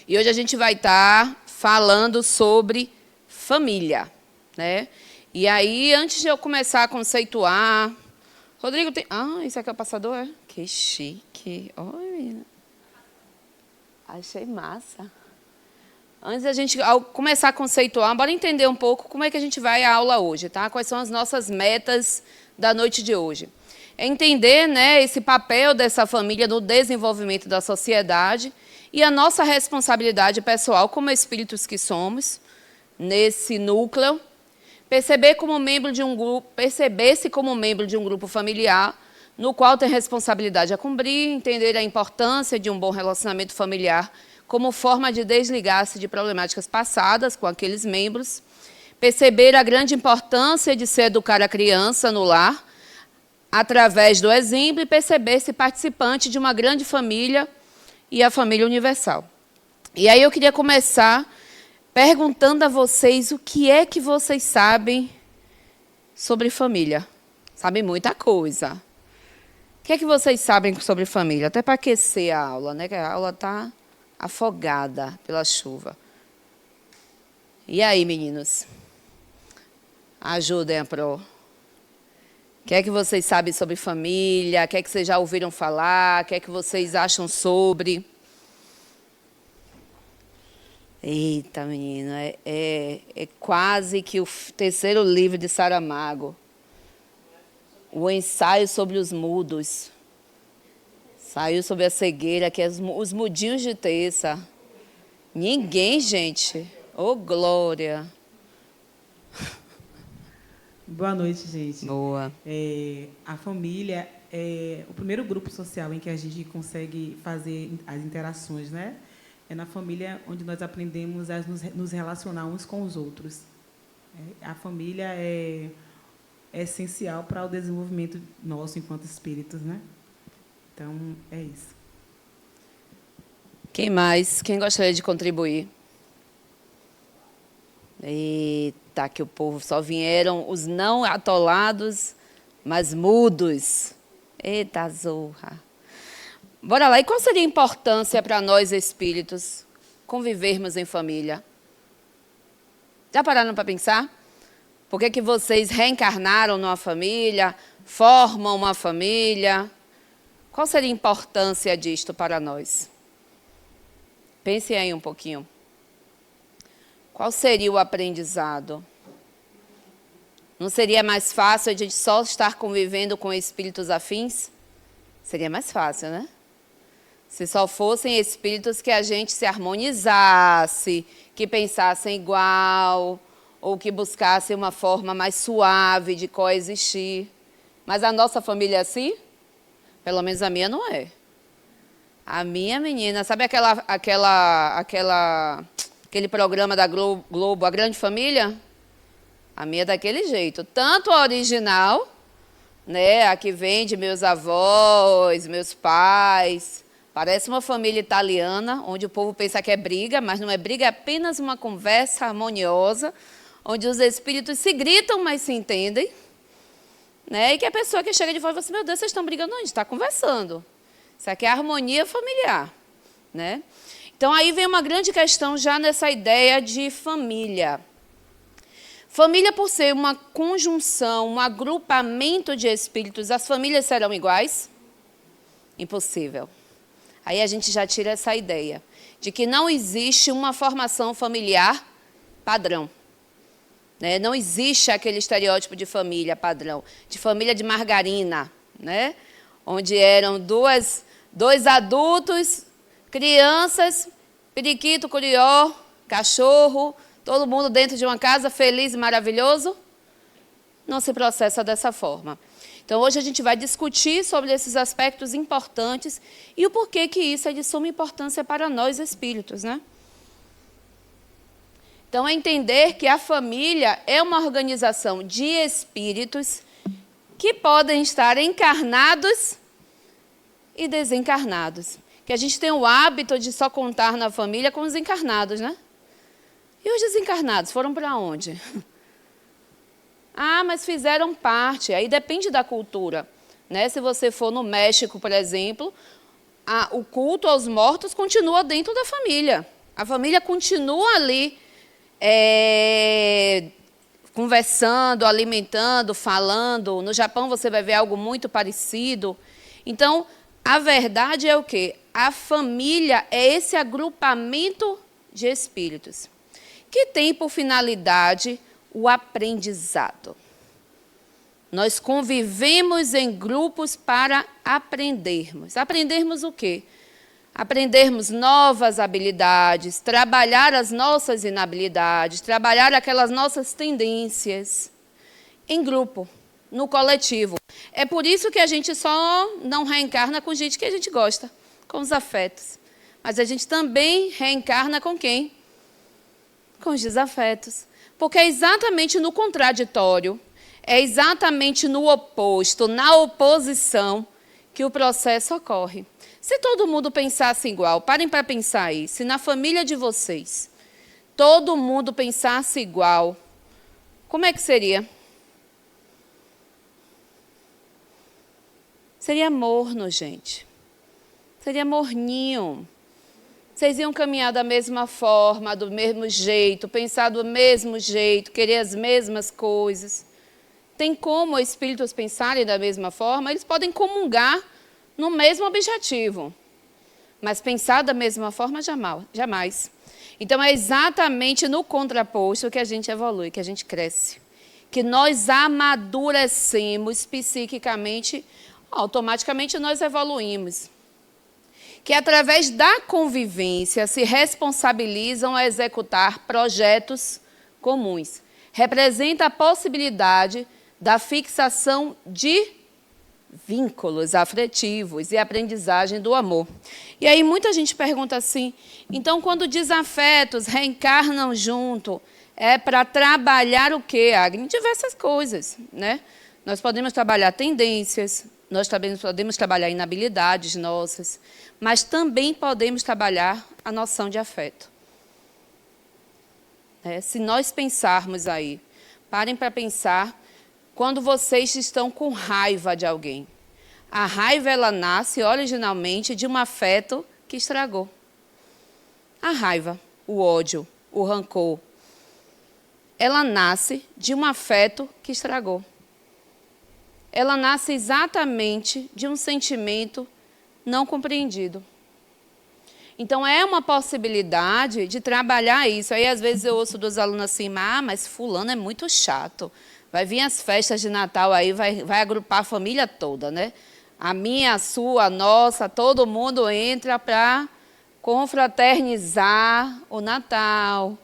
E hoje a gente vai estar falando sobre família, né? E aí, antes de eu começar a conceituar... Rodrigo tem... Ah, isso aqui é o passador, é? Que chique. Olha, menina. Achei massa. Antes da gente começar a conceituar, bora entender um pouco como é que a gente vai à aula hoje, tá? Quais são as nossas metas da noite de hoje. É entender, né, esse papel dessa família no desenvolvimento da sociedade e a nossa responsabilidade pessoal como espíritos que somos nesse núcleo, perceber-se como membro de um grupo familiar no qual tem responsabilidade a cumprir, entender a importância de um bom relacionamento familiar como forma de desligar-se de problemáticas passadas com aqueles membros, perceber a grande importância de se educar a criança no lar, através do exemplo, e perceber-se participante de uma grande família e a família universal. E aí eu queria começar perguntando a vocês o que é que vocês sabem sobre família. Sabem muita coisa. O que é que vocês sabem sobre família? Até para aquecer a aula, né? Que a aula está afogada pela chuva. E aí, meninos? Ajudem a Pro. O que é que vocês sabem sobre família? O que é que vocês já ouviram falar? O que é que vocês acham sobre? Eita, menina, é quase que o terceiro livro de Saramago. O ensaio sobre os mudos. Saiu sobre a cegueira, que é os mudinhos de terça. Ninguém, gente. Ô, glória. Boa noite, gente. Boa. A família é o primeiro grupo social em que a gente consegue fazer as interações, né? É na família onde nós aprendemos a nos relacionar uns com os outros. A família é essencial para o desenvolvimento nosso enquanto espíritos, né? Então, é isso. Quem mais? Quem gostaria de contribuir? Eita, que o povo só vieram os não atolados, mas mudos. Eita, zorra. Bora lá. E qual seria a importância para nós, espíritos, convivermos em família? Já pararam para pensar? Por que vocês reencarnaram numa família, formam uma família? Qual seria a importância disto para nós? Pensem aí um pouquinho. Qual seria o aprendizado? Não seria mais fácil a gente só estar convivendo com espíritos afins? Seria mais fácil, né? Se só fossem espíritos que a gente se harmonizasse, que pensassem igual, ou que buscassem uma forma mais suave de coexistir. Mas a nossa família é assim? Pelo menos a minha não é. A minha menina, sabe aquele programa da Globo, A Grande Família? A minha é daquele jeito. Tanto a original, né, a que vem de meus avós, meus pais. Parece uma família italiana, onde o povo pensa que é briga, mas não é briga, é apenas uma conversa harmoniosa, onde os espíritos se gritam, mas se entendem. Né? E que a pessoa que chega de fora fala assim, meu Deus, vocês estão brigando, não, a gente está conversando. Isso aqui é harmonia familiar. Né? Então, aí vem uma grande questão já nessa ideia de família. Família, por ser uma conjunção, um agrupamento de espíritos, as famílias serão iguais? Impossível. Aí a gente já tira essa ideia de que não existe uma formação familiar padrão. Né? Não existe aquele estereótipo de família padrão, de família de margarina, né? Onde eram dois adultos, crianças, periquito, curió, cachorro, todo mundo dentro de uma casa feliz e maravilhoso. Não se processa dessa forma. Então, hoje a gente vai discutir sobre esses aspectos importantes e o porquê que isso é de suma importância para nós espíritos, né? Então, é entender que a família é uma organização de espíritos que podem estar encarnados e desencarnados. Que a gente tem o hábito de só contar na família com os encarnados, né? E os desencarnados foram para onde? Ah, mas fizeram parte. Aí depende da cultura. Né? Se você for no México, por exemplo, o culto aos mortos continua dentro da família. A família continua ali conversando, alimentando, falando. No Japão você vai ver algo muito parecido. Então, a verdade é o quê? A família é esse agrupamento de espíritos que tem por finalidade o aprendizado. Nós convivemos em grupos para aprendermos. Aprendermos o quê? Aprendermos novas habilidades, trabalhar as nossas inabilidades, trabalhar aquelas nossas tendências em grupo, no coletivo. É por isso que a gente só não reencarna com gente que a gente gosta, com os afetos. Mas a gente também reencarna com quem? Com os desafetos. Porque é exatamente no contraditório, é exatamente no oposto, na oposição, que o processo ocorre. Se todo mundo pensasse igual, parem para pensar aí, se na família de vocês todo mundo pensasse igual, como é que seria? Seria morno, gente. Seria morninho. Vocês iam caminhar da mesma forma, do mesmo jeito, pensar do mesmo jeito, querer as mesmas coisas. Tem como espíritos pensarem da mesma forma? Eles podem comungar no mesmo objetivo, mas pensar da mesma forma jamais. Então, é exatamente no contraposto que a gente evolui, que a gente cresce, que nós amadurecemos psiquicamente, automaticamente nós evoluímos. Que através da convivência se responsabilizam a executar projetos comuns. Representa a possibilidade da fixação de vínculos afetivos e aprendizagem do amor. E aí muita gente pergunta assim, então quando desafetos reencarnam junto, é para trabalhar o quê, Agnes? Diversas coisas, né? Nós podemos trabalhar tendências, nós também podemos trabalhar inabilidades nossas, mas também podemos trabalhar a noção de afeto. Se nós pensarmos aí, parem para pensar, quando vocês estão com raiva de alguém. A raiva, ela nasce originalmente de um afeto que estragou. A raiva, o ódio, o rancor, ela nasce de um afeto que estragou. Ela nasce exatamente de um sentimento não compreendido. Então, é uma possibilidade de trabalhar isso. Aí, às vezes, eu ouço dos alunos assim, mas fulano é muito chato. Vai vir as festas de Natal aí, vai agrupar a família toda, né? A minha, a sua, a nossa, todo mundo entra para confraternizar o Natal,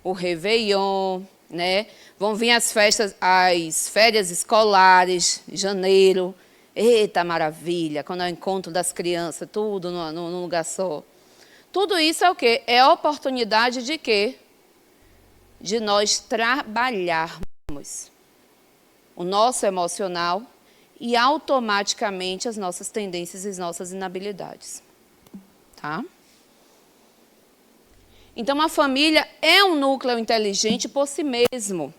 o Réveillon, né? Vão vir as festas, as férias escolares, janeiro. Eita, maravilha, quando é o encontro das crianças, tudo num lugar só. Tudo isso é o quê? É oportunidade de quê? De nós trabalharmos o nosso emocional e automaticamente as nossas tendências e as nossas inabilidades. Tá? Então, a família é um núcleo inteligente por si mesmo.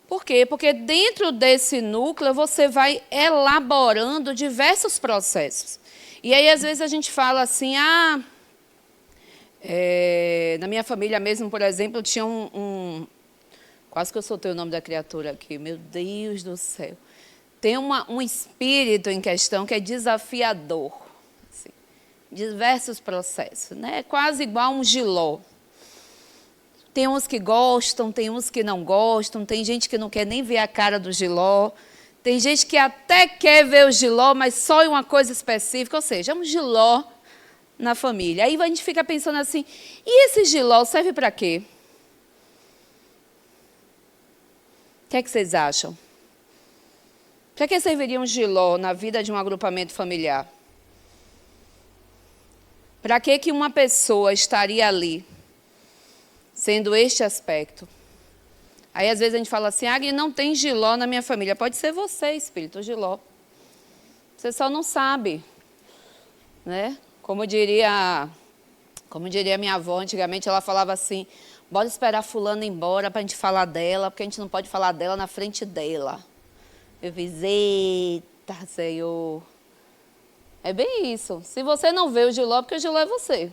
Por quê? Porque dentro desse núcleo você vai elaborando diversos processos. E aí, às vezes, a gente fala assim, na minha família mesmo, por exemplo, tinha quase que eu soltei o nome da criatura aqui, meu Deus do céu. Tem um espírito em questão que é desafiador. Assim, diversos processos, né? Quase igual um giló. Tem uns que gostam, tem uns que não gostam, tem gente que não quer nem ver a cara do giló, tem gente que até quer ver o giló, mas só em uma coisa específica, ou seja, é um giló na família. Aí a gente fica pensando assim, e esse giló serve para quê? O que é que vocês acham? Para que serviria um giló na vida de um agrupamento familiar? Para que uma pessoa estaria ali, sendo este aspecto? Aí, às vezes, a gente fala assim, não tem giló na minha família. Pode ser você, espírito giló. Você só não sabe. Né? Como diria minha avó, antigamente, ela falava assim, bora esperar fulano ir embora para a gente falar dela, porque a gente não pode falar dela na frente dela. Eu fiz, eita, Senhor. É bem isso. Se você não vê o giló, porque o giló é você.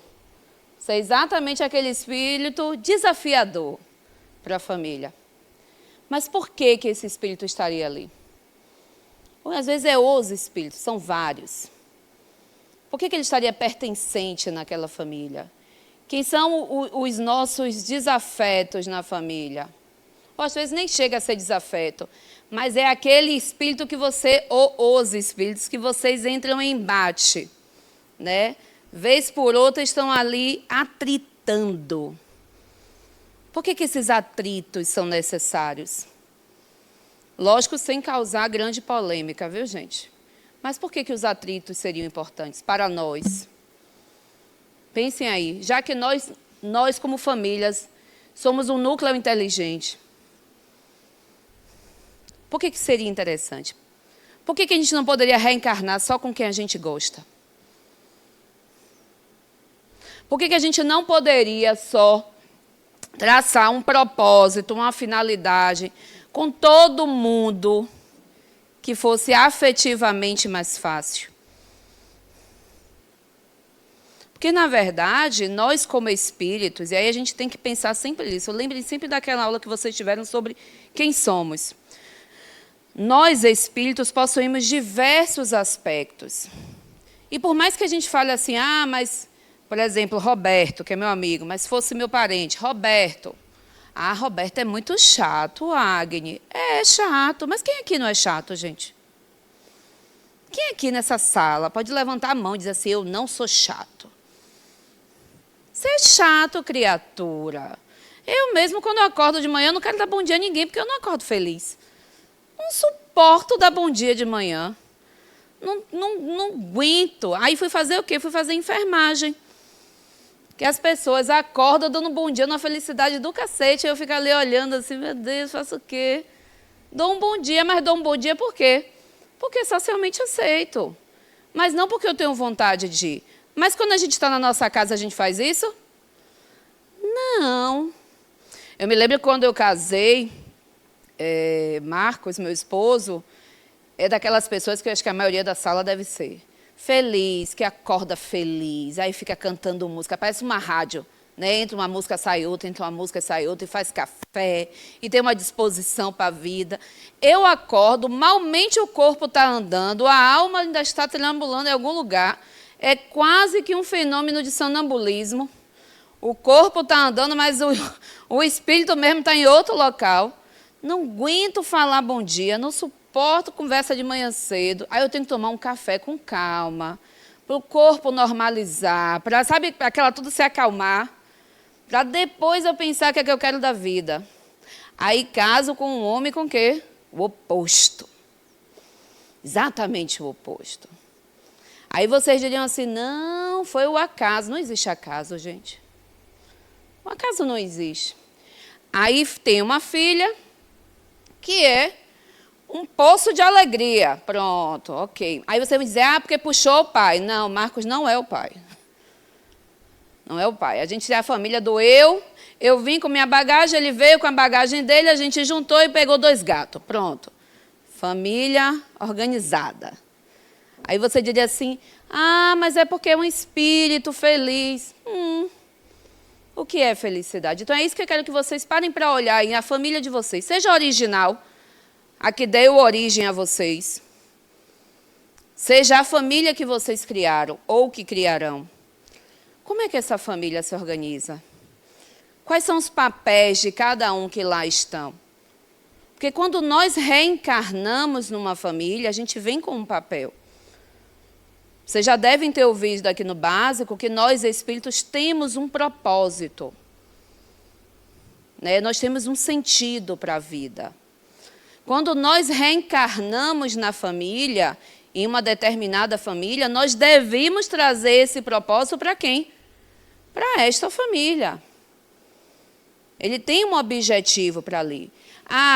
Ser exatamente aquele espírito desafiador para a família. Mas por que esse espírito estaria ali? Ou às vezes é os espíritos, são vários. Por que ele estaria pertencente naquela família? Quem são os nossos desafetos na família? Ou às vezes nem chega a ser desafeto, mas é aquele espírito que você, ou os espíritos que vocês entram em embate, né? Vez por outra estão ali atritando. Por que esses atritos são necessários? Lógico, sem causar grande polêmica, viu, gente? Mas por que os atritos seriam importantes para nós? Pensem aí, já que nós como famílias, somos um núcleo inteligente. Por que seria interessante? Por que a gente não poderia reencarnar só com quem a gente gosta? Por que a gente não poderia só traçar um propósito, uma finalidade com todo mundo que fosse afetivamente mais fácil? Porque, na verdade, nós como espíritos, e aí a gente tem que pensar sempre nisso, lembrem sempre daquela aula que vocês tiveram sobre quem somos. Nós, espíritos, possuímos diversos aspectos. E por mais que a gente fale assim, mas, por exemplo, Roberto, que é meu amigo, mas se fosse meu parente, Roberto. Roberto é muito chato, Agni. É chato, mas quem aqui não é chato, gente? Quem aqui nessa sala pode levantar a mão e dizer assim, eu não sou chato? Você é chato, criatura. Eu mesmo, quando eu acordo de manhã, não quero dar bom dia a ninguém, porque eu não acordo feliz. Não suporto dar bom dia de manhã. Não aguento. Aí fui fazer o quê? Fui fazer enfermagem. Que as pessoas acordam dando bom dia numa felicidade do cacete. Aí eu fico ali olhando assim, meu Deus, faço o quê? Dou um bom dia, mas dou um bom dia por quê? Porque socialmente aceito. Mas não porque eu tenho vontade de ir. Mas quando a gente está na nossa casa, a gente faz isso? Não. Eu me lembro quando eu casei, Marcos, meu esposo, é daquelas pessoas que eu acho que a maioria da sala deve ser. Feliz, que acorda feliz, aí fica cantando música, parece uma rádio, né? Entra uma música, sai outra, entra uma música, sai outra, e faz café, e tem uma disposição para a vida. Eu acordo, malmente o corpo está andando, a alma ainda está triambulando em algum lugar, é quase que um fenômeno de sonambulismo. O corpo está andando, mas o espírito mesmo está em outro local. Não aguento falar bom dia, não suporto conversa de manhã cedo. Aí eu tenho que tomar um café com calma, para o corpo normalizar, para, sabe, aquela tudo se acalmar, para depois eu pensar o que é que eu quero da vida. Aí caso com um homem com o quê? O oposto. Exatamente o oposto. Aí vocês diriam assim, não, foi o acaso. Não existe acaso, gente. O acaso não existe. Aí tem uma filha que é um poço de alegria. Pronto, ok. Aí você vai dizer, porque puxou o pai. Não, Marcos não é o pai. Não é o pai. A gente é a família do eu vim com minha bagagem, ele veio com a bagagem dele, a gente juntou e pegou 2 gatos. Pronto. Família organizada. Aí você diria assim, mas é porque é um espírito feliz. O que é felicidade? Então é isso que eu quero que vocês parem para olhar em a família de vocês. Seja original, a que deu origem a vocês. Seja a família que vocês criaram ou que criarão. Como é que essa família se organiza? Quais são os papéis de cada um que lá estão? Porque quando nós reencarnamos numa família, a gente vem com um papel. Vocês já devem ter ouvido aqui no básico que nós, espíritos, temos um propósito. Né? Nós temos um sentido para a vida. Quando nós reencarnamos na família, em uma determinada família, nós devemos trazer esse propósito para quem? Para esta família. Ele tem um objetivo para ali.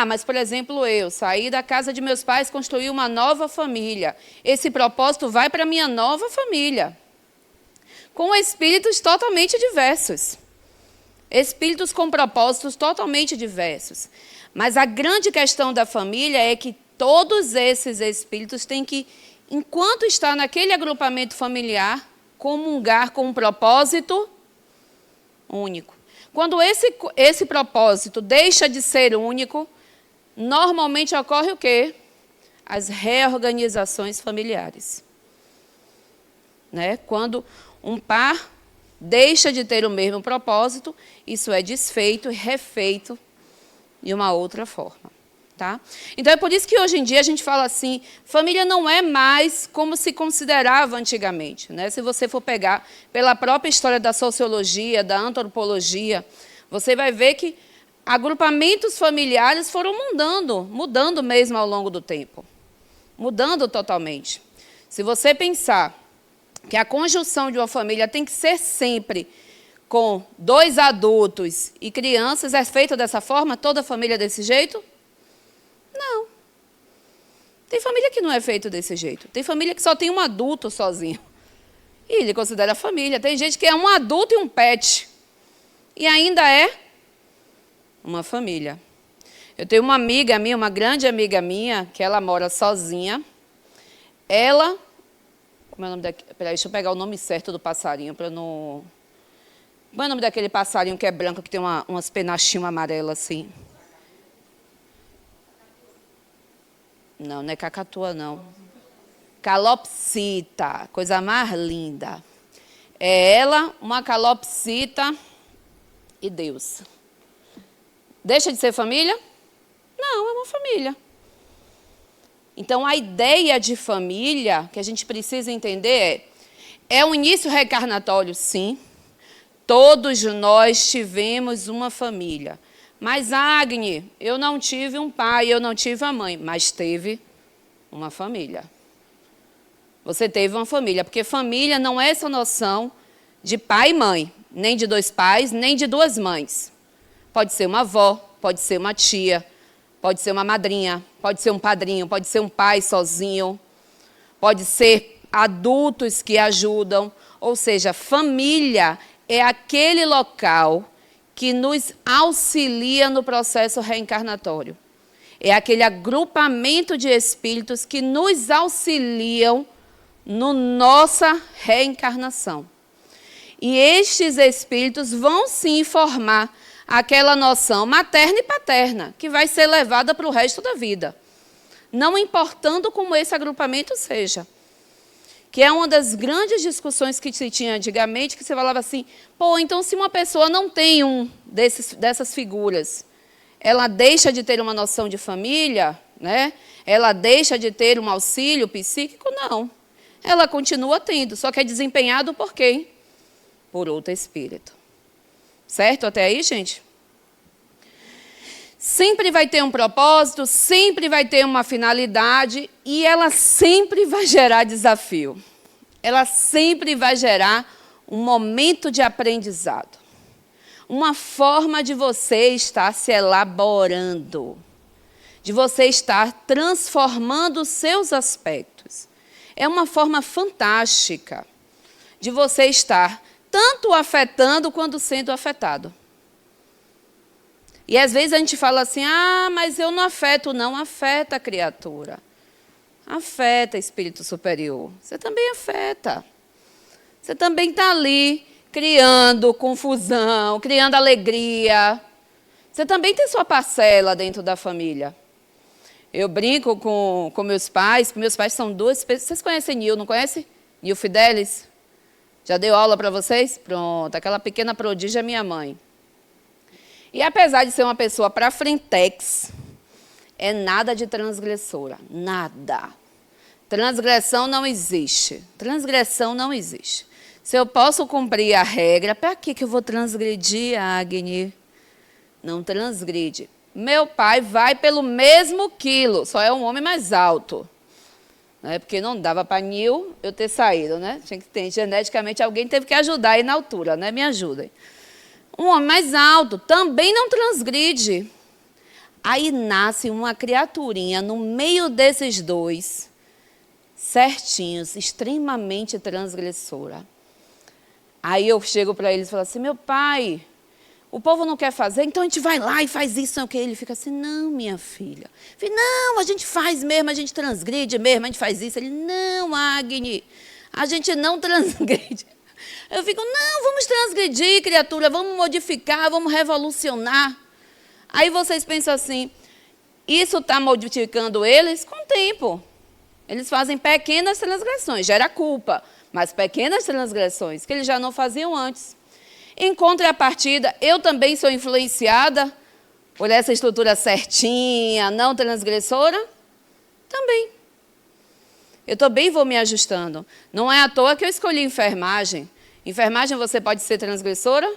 Mas, por exemplo, eu saí da casa de meus pais, construí uma nova família. Esse propósito vai para a minha nova família. Com espíritos totalmente diversos. Espíritos com propósitos totalmente diversos. Mas a grande questão da família é que todos esses espíritos têm que, enquanto está naquele agrupamento familiar, comungar com um propósito Único. Quando esse propósito deixa de ser único, normalmente ocorre o quê? As reorganizações familiares. Né? Quando um par deixa de ter o mesmo propósito, isso é desfeito e refeito de uma outra forma. Tá? Então, é por isso que hoje em dia a gente fala assim, família não é mais como se considerava antigamente. Né? Se você for pegar pela própria história da sociologia, da antropologia, você vai ver que agrupamentos familiares foram mudando mesmo ao longo do tempo. Mudando totalmente. Se você pensar que a conjunção de uma família tem que ser sempre com 2 adultos e crianças, é feita dessa forma? Toda família é desse jeito? Não. Tem família que não é feito desse jeito. Tem família que só tem um adulto sozinho. E ele considera família. Tem gente que é um adulto e um pet. E ainda é uma família. Eu tenho uma amiga minha, uma grande amiga minha, que ela mora sozinha. Ela... Como é o nome daquele... Peraí, deixa eu pegar o nome certo do passarinho para não... Como é o nome daquele passarinho que é branco, que tem umas penachinhas amarelas assim? Não, não é cacatua, não. Calopsita, coisa mais linda. É ela, uma calopsita e Deus. Deixa de ser família? Não, é uma família. Então, a ideia de família que a gente precisa entender é um início reencarnatório, sim. Todos nós tivemos uma família. Mas, Agni, eu não tive um pai, eu não tive a mãe, mas teve uma família. Você teve uma família, porque família não é essa noção de pai e mãe, nem de 2 pais, nem de 2 mães. Pode ser uma avó, pode ser uma tia, pode ser uma madrinha, pode ser um padrinho, pode ser um pai sozinho, pode ser adultos que ajudam. Ou seja, família é aquele local que nos auxilia no processo reencarnatório. É aquele agrupamento de espíritos que nos auxiliam na nossa reencarnação. E estes espíritos vão sim formar aquela noção materna e paterna, que vai ser levada para o resto da vida. Não importando como esse agrupamento seja. Que é uma das grandes discussões que se tinha antigamente, que você falava assim, pô, então se uma pessoa não tem dessas figuras, ela deixa de ter uma noção de família, né? Ela deixa de ter um auxílio psíquico? Não. Ela continua tendo, só que é desempenhado por quem? Por outro espírito. Certo até aí, gente? Sempre vai ter um propósito, sempre vai ter uma finalidade e ela sempre vai gerar desafio. Ela sempre vai gerar um momento de aprendizado. Uma forma de você estar se elaborando, de você estar transformando os seus aspectos. É uma forma fantástica de você estar tanto afetando quanto sendo afetado. E às vezes a gente fala assim, mas eu não afeto. Não, afeta a criatura. Afeta espírito superior. Você também afeta. Você também está ali criando confusão, criando alegria. Você também tem sua parcela dentro da família. Eu brinco com meus pais, porque meus pais são 2 pessoas. Vocês conhecem Nil, não conhecem? Nil Fidelis? Já deu aula para vocês? Pronto, aquela pequena prodígia é minha mãe. E apesar de ser uma pessoa para frentex, é nada de transgressora. Nada. Transgressão não existe. Transgressão não existe. Se eu posso cumprir a regra, para que eu vou transgredir, Agni? Não transgride. Meu pai vai pelo mesmo quilo, só é um homem mais alto. Né? Porque não dava para Nil eu ter saído, né? Tinha que ter, geneticamente, alguém teve que ajudar aí na altura, né? Me ajudem. Um homem mais alto também não transgride. Aí nasce uma criaturinha no meio desses 2, certinhos, extremamente transgressora. Aí eu chego para eles e falo assim, meu pai, o povo não quer fazer, então a gente vai lá e faz isso. Não, ele fica assim, não, minha filha. Eu falei, não, a gente faz mesmo, a gente transgride mesmo, a gente faz isso. Ele, não, Agni, a gente não transgride. Eu fico, não, vamos transgredir, criatura, vamos modificar, vamos revolucionar. Aí vocês pensam assim, isso está modificando eles com o tempo. Eles fazem pequenas transgressões, gera culpa, mas pequenas transgressões que eles já não faziam antes. Em contrapartida, eu também sou influenciada por essa estrutura certinha, não transgressora, também. Eu também vou me ajustando. Não é à toa que eu escolhi enfermagem. Enfermagem, você pode ser transgressora?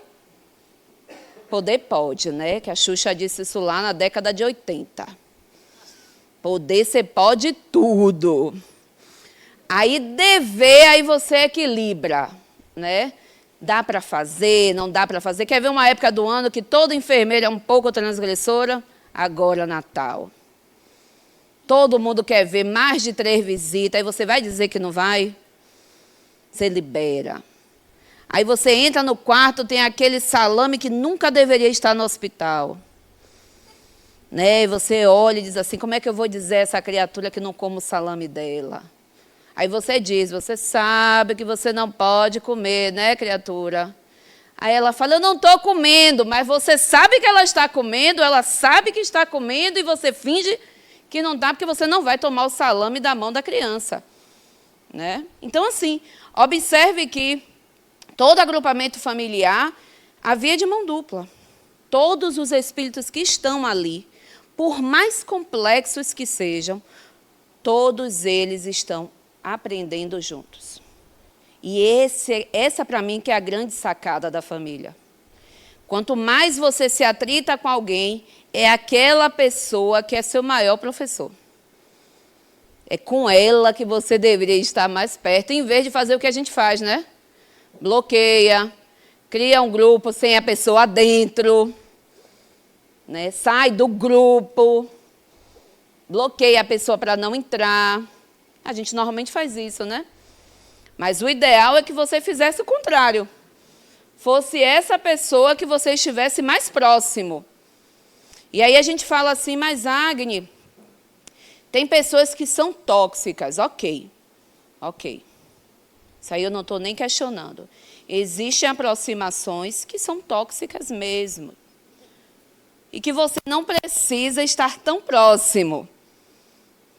Poder pode, né? Que a Xuxa disse isso lá na década de 80. Poder, você pode tudo. Aí dever, aí você equilibra, né? Dá para fazer, não dá para fazer. Quer ver uma época do ano que toda enfermeira é um pouco transgressora? Agora, Natal. Todo mundo quer ver mais de 3 visitas, aí você vai dizer que não vai? Você libera. Aí você entra no quarto, tem aquele salame que nunca deveria estar no hospital. Né? E você olha e diz assim, como é que eu vou dizer a essa criatura que não come o salame dela? Aí você diz, você sabe que você não pode comer, né, criatura? Aí ela fala, eu não estou comendo, mas você sabe que ela está comendo, ela sabe que está comendo e você finge que não dá, porque você não vai tomar o salame da mão da criança. Né? Então, assim, observe que todo agrupamento familiar havia de mão dupla. Todos os espíritos que estão ali, por mais complexos que sejam, todos eles estão aprendendo juntos. E essa para mim que é a grande sacada da família. Quanto mais você se atrita com alguém, é aquela pessoa que é seu maior professor. É com ela que você deveria estar mais perto, em vez de fazer o que a gente faz, né? Bloqueia, cria um grupo sem a pessoa dentro, né? Sai do grupo, bloqueia a pessoa para não entrar. A gente normalmente faz isso, né? Mas o ideal é que você fizesse o contrário. Fosse essa pessoa que você estivesse mais próximo. E aí a gente fala assim, mas Agni, tem pessoas que são tóxicas. Ok. Isso aí eu não estou nem questionando. Existem aproximações que são tóxicas mesmo. E que você não precisa estar tão próximo.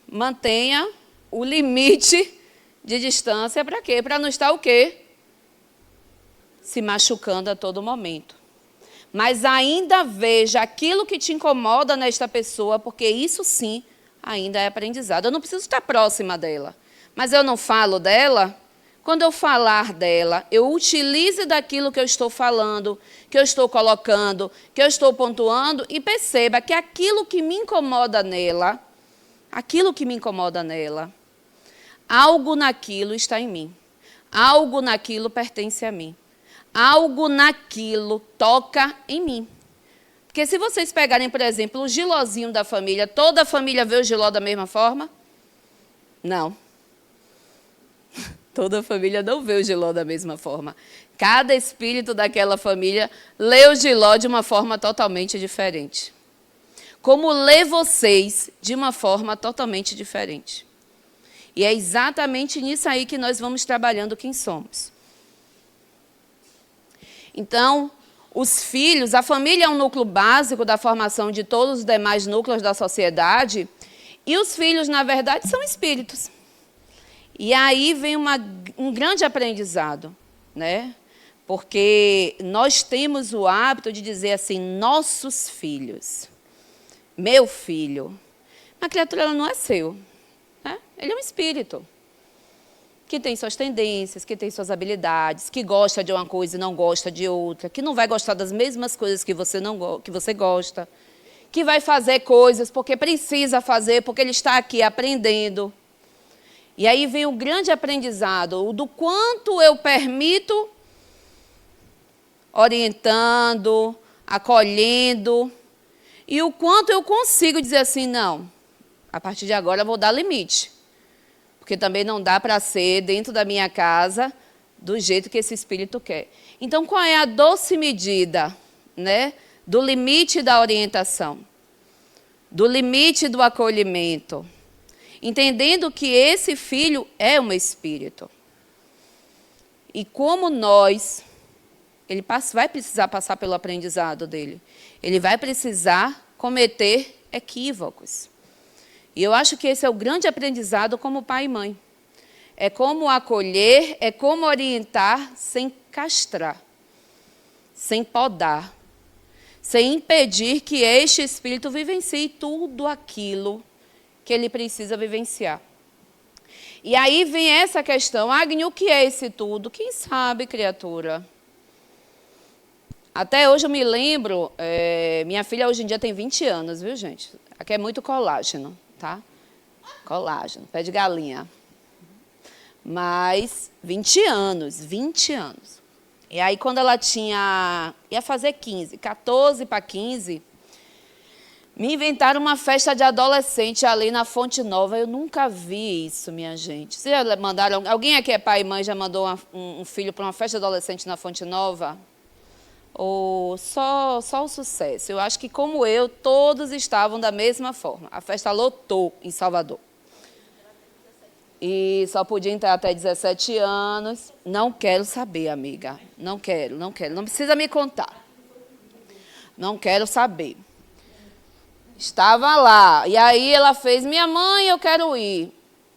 Mantenha o limite de distância para quê? Para não estar o quê? Se machucando a todo momento. Mas ainda veja aquilo que te incomoda nesta pessoa, porque isso sim ainda é aprendizado. Eu não preciso estar próxima dela, mas eu não falo dela. Quando eu falar dela, eu utilize daquilo que eu estou falando, que eu estou colocando, que eu estou pontuando, e perceba que aquilo que me incomoda nela, algo naquilo está em mim. Algo naquilo pertence a mim. Algo naquilo toca em mim. Porque se vocês pegarem, por exemplo, o gilozinho da família, toda a família vê o giló da mesma forma? Não. Toda a família não vê o giló da mesma forma. Cada espírito daquela família lê o giló de uma forma totalmente diferente. Como lê vocês de uma forma totalmente diferente. E é exatamente nisso aí que nós vamos trabalhando quem somos. Então, os filhos, a família é um núcleo básico da formação de todos os demais núcleos da sociedade, e os filhos, na verdade, são espíritos. E aí vem um grande aprendizado, né? Porque nós temos o hábito de dizer assim, nossos filhos, meu filho. A criatura ela não é seu, né? Ele é um espírito. Que tem suas tendências, que tem suas habilidades, que gosta de uma coisa e não gosta de outra, que não vai gostar das mesmas coisas que você gosta, que vai fazer coisas porque precisa fazer, porque ele está aqui aprendendo. E aí vem o grande aprendizado, o do quanto eu permito, orientando, acolhendo, e o quanto eu consigo dizer assim, não, a partir de agora eu vou dar limite. Porque também não dá para ser dentro da minha casa do jeito que esse espírito quer. Então, qual é a doce medida, né, do limite da orientação, do limite do acolhimento, entendendo que esse filho é um espírito. E como ele vai precisar passar pelo aprendizado dele. Ele vai precisar cometer equívocos. E eu acho que esse é o grande aprendizado como pai e mãe. É como acolher, é como orientar sem castrar, sem podar, sem impedir que este espírito vivencie tudo aquilo que ele precisa vivenciar. E aí vem essa questão, Agni, o que é esse tudo? Quem sabe, criatura? Até hoje eu me lembro, minha filha hoje em dia tem 20 anos, viu, gente? Aqui é muito colágeno, tá? Colágeno, pé de galinha. Mas 20 anos. E aí, quando ela ia fazer 15, 14 para 15, me inventaram uma festa de adolescente ali na Fonte Nova. Eu nunca vi isso, minha gente. Vocês já mandaram, alguém aqui é pai e mãe, já mandou um filho para uma festa de adolescente na Fonte Nova? Ou só o sucesso? Eu acho que, como eu, todos estavam da mesma forma. A festa lotou em Salvador. E só podia entrar até 17 anos. Não quero saber, amiga. Não quero. Não precisa me contar. Não quero saber. Estava lá. E aí ela fez, minha mãe, eu quero ir.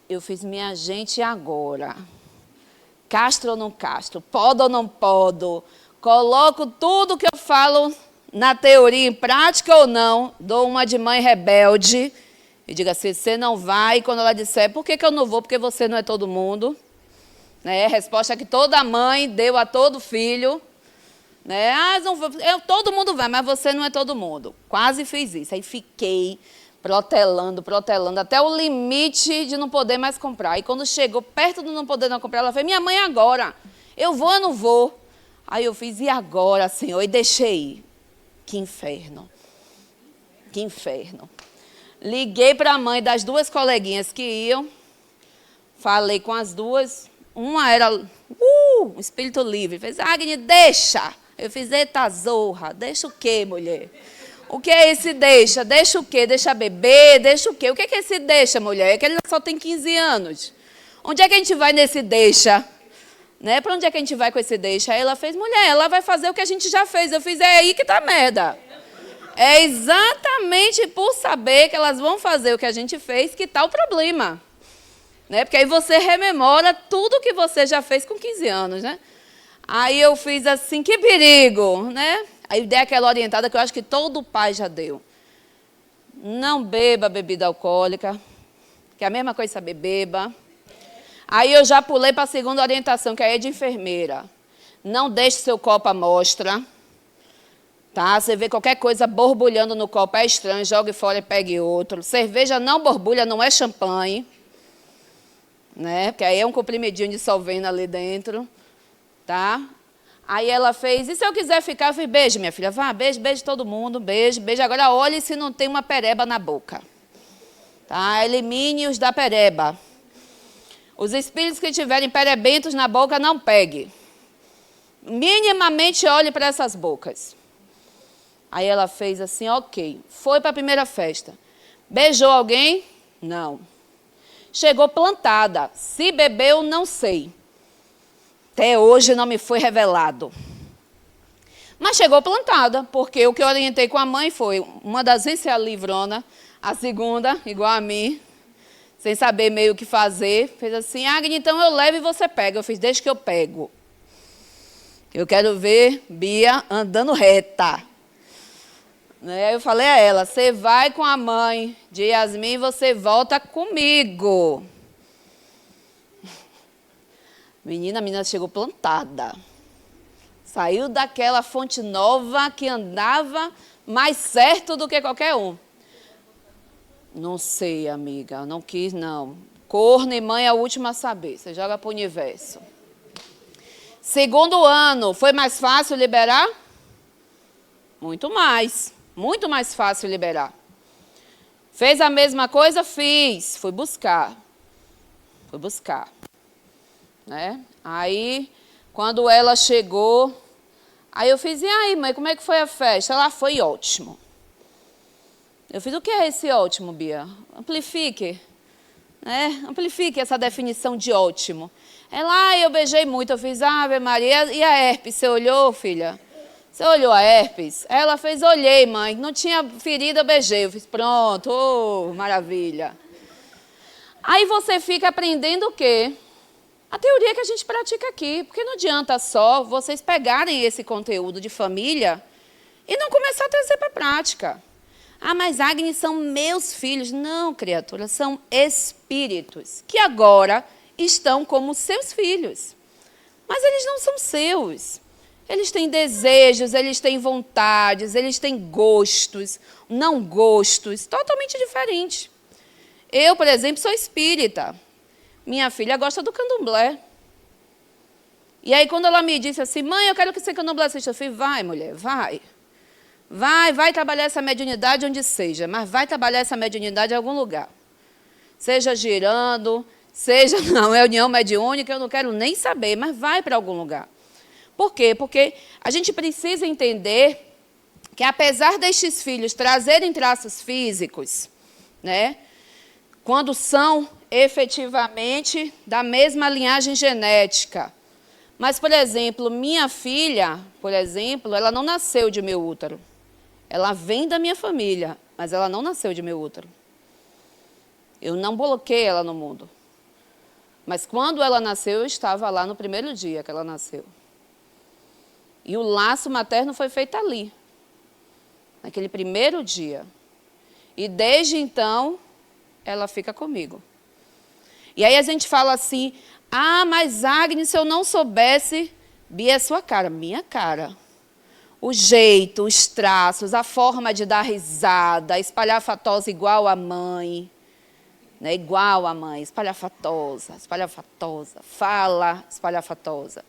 Eu fiz, minha gente, e agora? Castro ou não castro? Podo ou não podo? Coloco tudo que eu falo na teoria em prática ou não? Dou uma de mãe rebelde. E diga assim, você não vai. E quando ela disser, por que eu não vou? Porque você não é todo mundo. Né? A resposta que toda mãe deu a todo filho. Né? Não vou, todo mundo vai, mas você não é todo mundo. Quase fiz isso. Aí fiquei protelando, até o limite de não poder mais comprar. E quando chegou perto de não poder não comprar, ela fez, minha mãe, agora? Eu vou ou não vou? Aí eu fiz, e agora, Senhor? E deixei ir. Que inferno. Que inferno. Liguei para a mãe das duas coleguinhas que iam, falei com as duas, uma era espírito livre, fez, Agni, deixa. Eu fiz, eita zorra, deixa o quê, mulher? O que é esse deixa? Deixa o quê? Deixa beber? Deixa o quê? O que é esse deixa, mulher? É que ele só tem 15 anos. Onde é que a gente vai nesse deixa? Né? Para onde é que a gente vai com esse deixa? Aí ela fez, mulher, ela vai fazer o que a gente já fez. Eu fiz, é aí que tá merda. É exatamente por saber que elas vão fazer o que a gente fez que está o problema. Né? Porque aí você rememora tudo que você já fez com 15 anos. Né? Aí eu fiz assim, que perigo. Né? Aí dei aquela orientada que eu acho que todo pai já deu. Não beba bebida alcoólica, que é a mesma coisa saber beba. Aí eu já pulei para a segunda orientação, que aí é de enfermeira. Não deixe seu copo à mostra. Tá? Você vê qualquer coisa borbulhando no copo, é estranho, jogue fora e pegue outro. Cerveja não borbulha, não é champanhe. Né? Porque aí é um comprimidinho de solvendo ali dentro. Tá? Aí ela fez, e se eu quiser ficar, eu fiz, beijo, minha filha. Vá, beijo todo mundo, beijo. Agora olhe se não tem uma pereba na boca. Tá? Elimine os da pereba. Os espíritos que tiverem perebentos na boca, não pegue. Minimamente olhe para essas bocas. Aí ela fez assim, ok. Foi para a primeira festa. Beijou alguém? Não. Chegou plantada. Se bebeu, não sei. Até hoje não me foi revelado. Mas chegou plantada, porque o que eu orientei com a mãe foi, uma das vezes é a livrona, a segunda, igual a mim, sem saber meio o que fazer, fez assim, Agni, então eu levo e você pega. Eu fiz, deixa que eu pego. Eu quero ver Bia andando reta. Aí eu falei a ela, você vai com a mãe de Yasmin e você volta comigo. A menina chegou plantada. Saiu daquela Fonte Nova que andava mais certo do que qualquer um. Não sei, amiga, não quis, não. Corno e mãe é a última a saber. Você joga para o universo. Segundo ano, foi mais fácil liberar? Muito mais fácil liberar. Fez a mesma coisa? Fiz. Fui buscar. Né? Aí, quando ela chegou, aí eu fiz, e aí, mãe, como é que foi a festa? Ela foi ótimo. Eu fiz, o que é esse ótimo, Bia? Amplifique. né? Amplifique essa definição de ótimo. Ela, eu beijei muito, eu fiz, Ave Maria, e a herpes, você olhou, filha? Você olhou a herpes? Ela fez, olhei, mãe, não tinha ferida, eu beijei. Eu fiz, pronto, oh, maravilha. Aí você fica aprendendo o quê? A teoria que a gente pratica aqui, porque não adianta só vocês pegarem esse conteúdo de família e não começar a trazer para a prática. Ah, mas Agnes são meus filhos. Não, criatura, são espíritos que agora estão como seus filhos. Mas eles não são seus. Eles têm desejos, eles têm vontades, eles têm gostos, não gostos, totalmente diferentes. Eu, por exemplo, sou espírita. Minha filha gosta do candomblé. E aí, quando ela me disse assim, mãe, eu quero que você candomblessista, eu falei, vai, mulher, vai. Vai trabalhar essa mediunidade onde seja, mas vai trabalhar essa mediunidade em algum lugar. Seja girando, seja na reunião mediúnica, eu não quero nem saber, mas vai para algum lugar. Por quê? Porque a gente precisa entender que, apesar destes filhos trazerem traços físicos, né, quando são efetivamente da mesma linhagem genética. Mas, por exemplo, minha filha, por exemplo, ela não nasceu de meu útero. Ela vem da minha família, mas ela não nasceu de meu útero. Eu não coloquei ela no mundo. Mas quando ela nasceu, eu estava lá no primeiro dia que ela nasceu. E o laço materno foi feito ali, naquele primeiro dia. E desde então, ela fica comigo. E aí a gente fala assim, ah, mas Agnes, se eu não soubesse, Bia é sua cara, minha cara. O jeito, os traços, a forma de dar risada, espalhafatosa igual a mãe, né? Igual a mãe, espalhafatosa, fala espalhafatosa.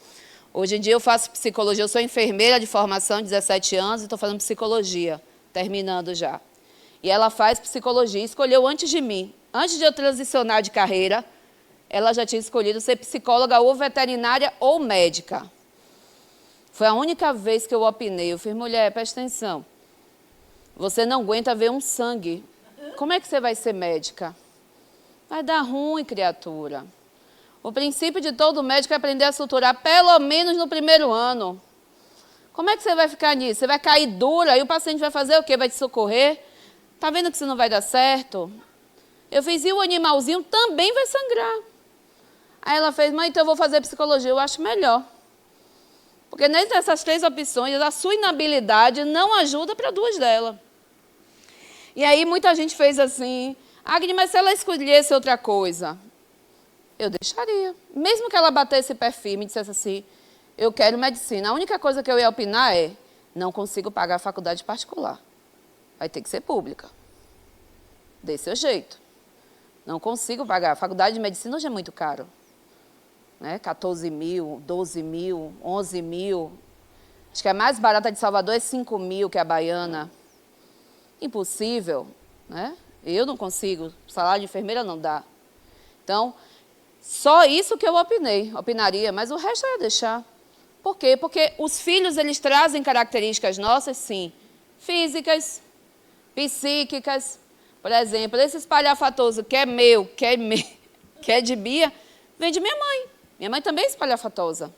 Hoje em dia eu faço psicologia, eu sou enfermeira de formação, 17 anos, e estou fazendo psicologia, terminando já. E ela faz psicologia, escolheu antes de mim. Antes de eu transicionar de carreira, ela já tinha escolhido ser psicóloga ou veterinária ou médica. Foi a única vez que eu opinei. Eu fiz, mulher, presta atenção. Você não aguenta ver um sangue. Como é que você vai ser médica? Vai dar ruim, criatura. O princípio de todo médico é aprender a suturar, pelo menos no primeiro ano. Como é que você vai ficar nisso? Você vai cair dura e o paciente vai fazer o quê? Vai te socorrer? Está vendo que isso não vai dar certo? Eu fiz, e o animalzinho também vai sangrar. Aí ela fez, mãe, então eu vou fazer psicologia. Eu acho melhor. Porque nessas 3 opções, a sua inabilidade não ajuda para 2 delas. E aí muita gente fez assim, Agnes, mas se ela escolhesse outra coisa, eu deixaria. Mesmo que ela batesse pé firme e dissesse assim, eu quero medicina. A única coisa que eu ia opinar é, não consigo pagar a faculdade particular. Vai ter que ser pública. Dê seu jeito. Não consigo pagar. A faculdade de medicina hoje é muito caro. Né? 14 mil, 12 mil, 11 mil. Acho que a mais barata de Salvador é 5 mil, que é a baiana. Impossível. Né? Eu não consigo. Salário de enfermeira não dá. Então, só isso que eu opinaria, mas o resto eu ia deixar. Por quê? Porque os filhos, eles trazem características nossas, sim, físicas, psíquicas. Por exemplo, esse espalhafatoso que é meu, que é de Bia, vem de minha mãe. Minha mãe também é espalhafatosa.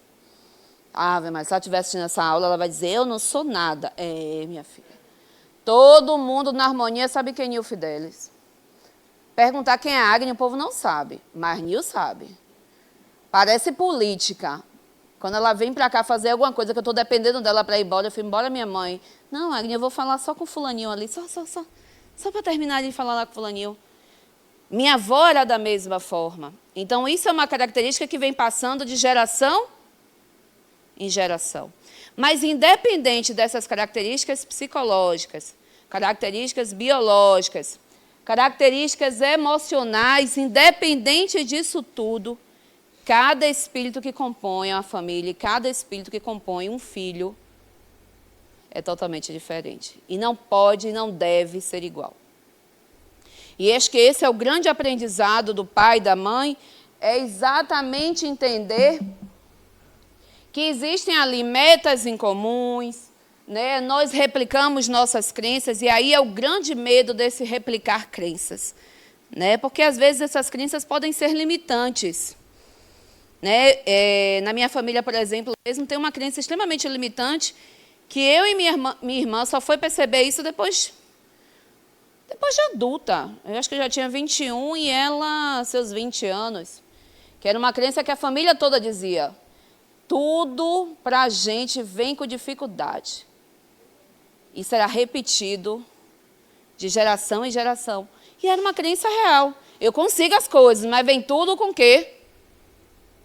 Ah, mas se ela estiver assistindo essa aula, ela vai dizer, eu não sou nada. É, minha filha. Todo mundo na harmonia sabe quem é Nil Fidelis. Perguntar quem é Agnes, o povo não sabe, mas Nil sabe. Parece política. Quando ela vem para cá fazer alguma coisa que eu estou dependendo dela para ir embora, eu fui embora, minha mãe. Não, Agnes, eu vou falar só com o fulaninho ali, só para terminar de falar lá com o fulaninho. Minha avó era da mesma forma. Então, isso é uma característica que vem passando de geração em geração. Mas, independente dessas características psicológicas, características biológicas, características emocionais, independente disso tudo, cada espírito que compõe uma família, cada espírito que compõe um filho, é totalmente diferente. E não pode e não deve ser igual. E acho que esse é o grande aprendizado do pai e da mãe, é exatamente entender que existem ali metas em comuns, né? Nós replicamos nossas crenças, e aí é o grande medo desse replicar crenças. né? Porque, às vezes, essas crenças podem ser limitantes. Né? Na minha família, por exemplo, mesmo tem uma crença extremamente limitante que eu e minha irmã só foi perceber isso depois de adulta. Eu acho que eu já tinha 21 e ela, seus 20 anos. Que era uma crença que a família toda dizia: tudo para a gente vem com dificuldade. Isso era repetido de geração em geração. E era uma crença real. Eu consigo as coisas, mas vem tudo com quê?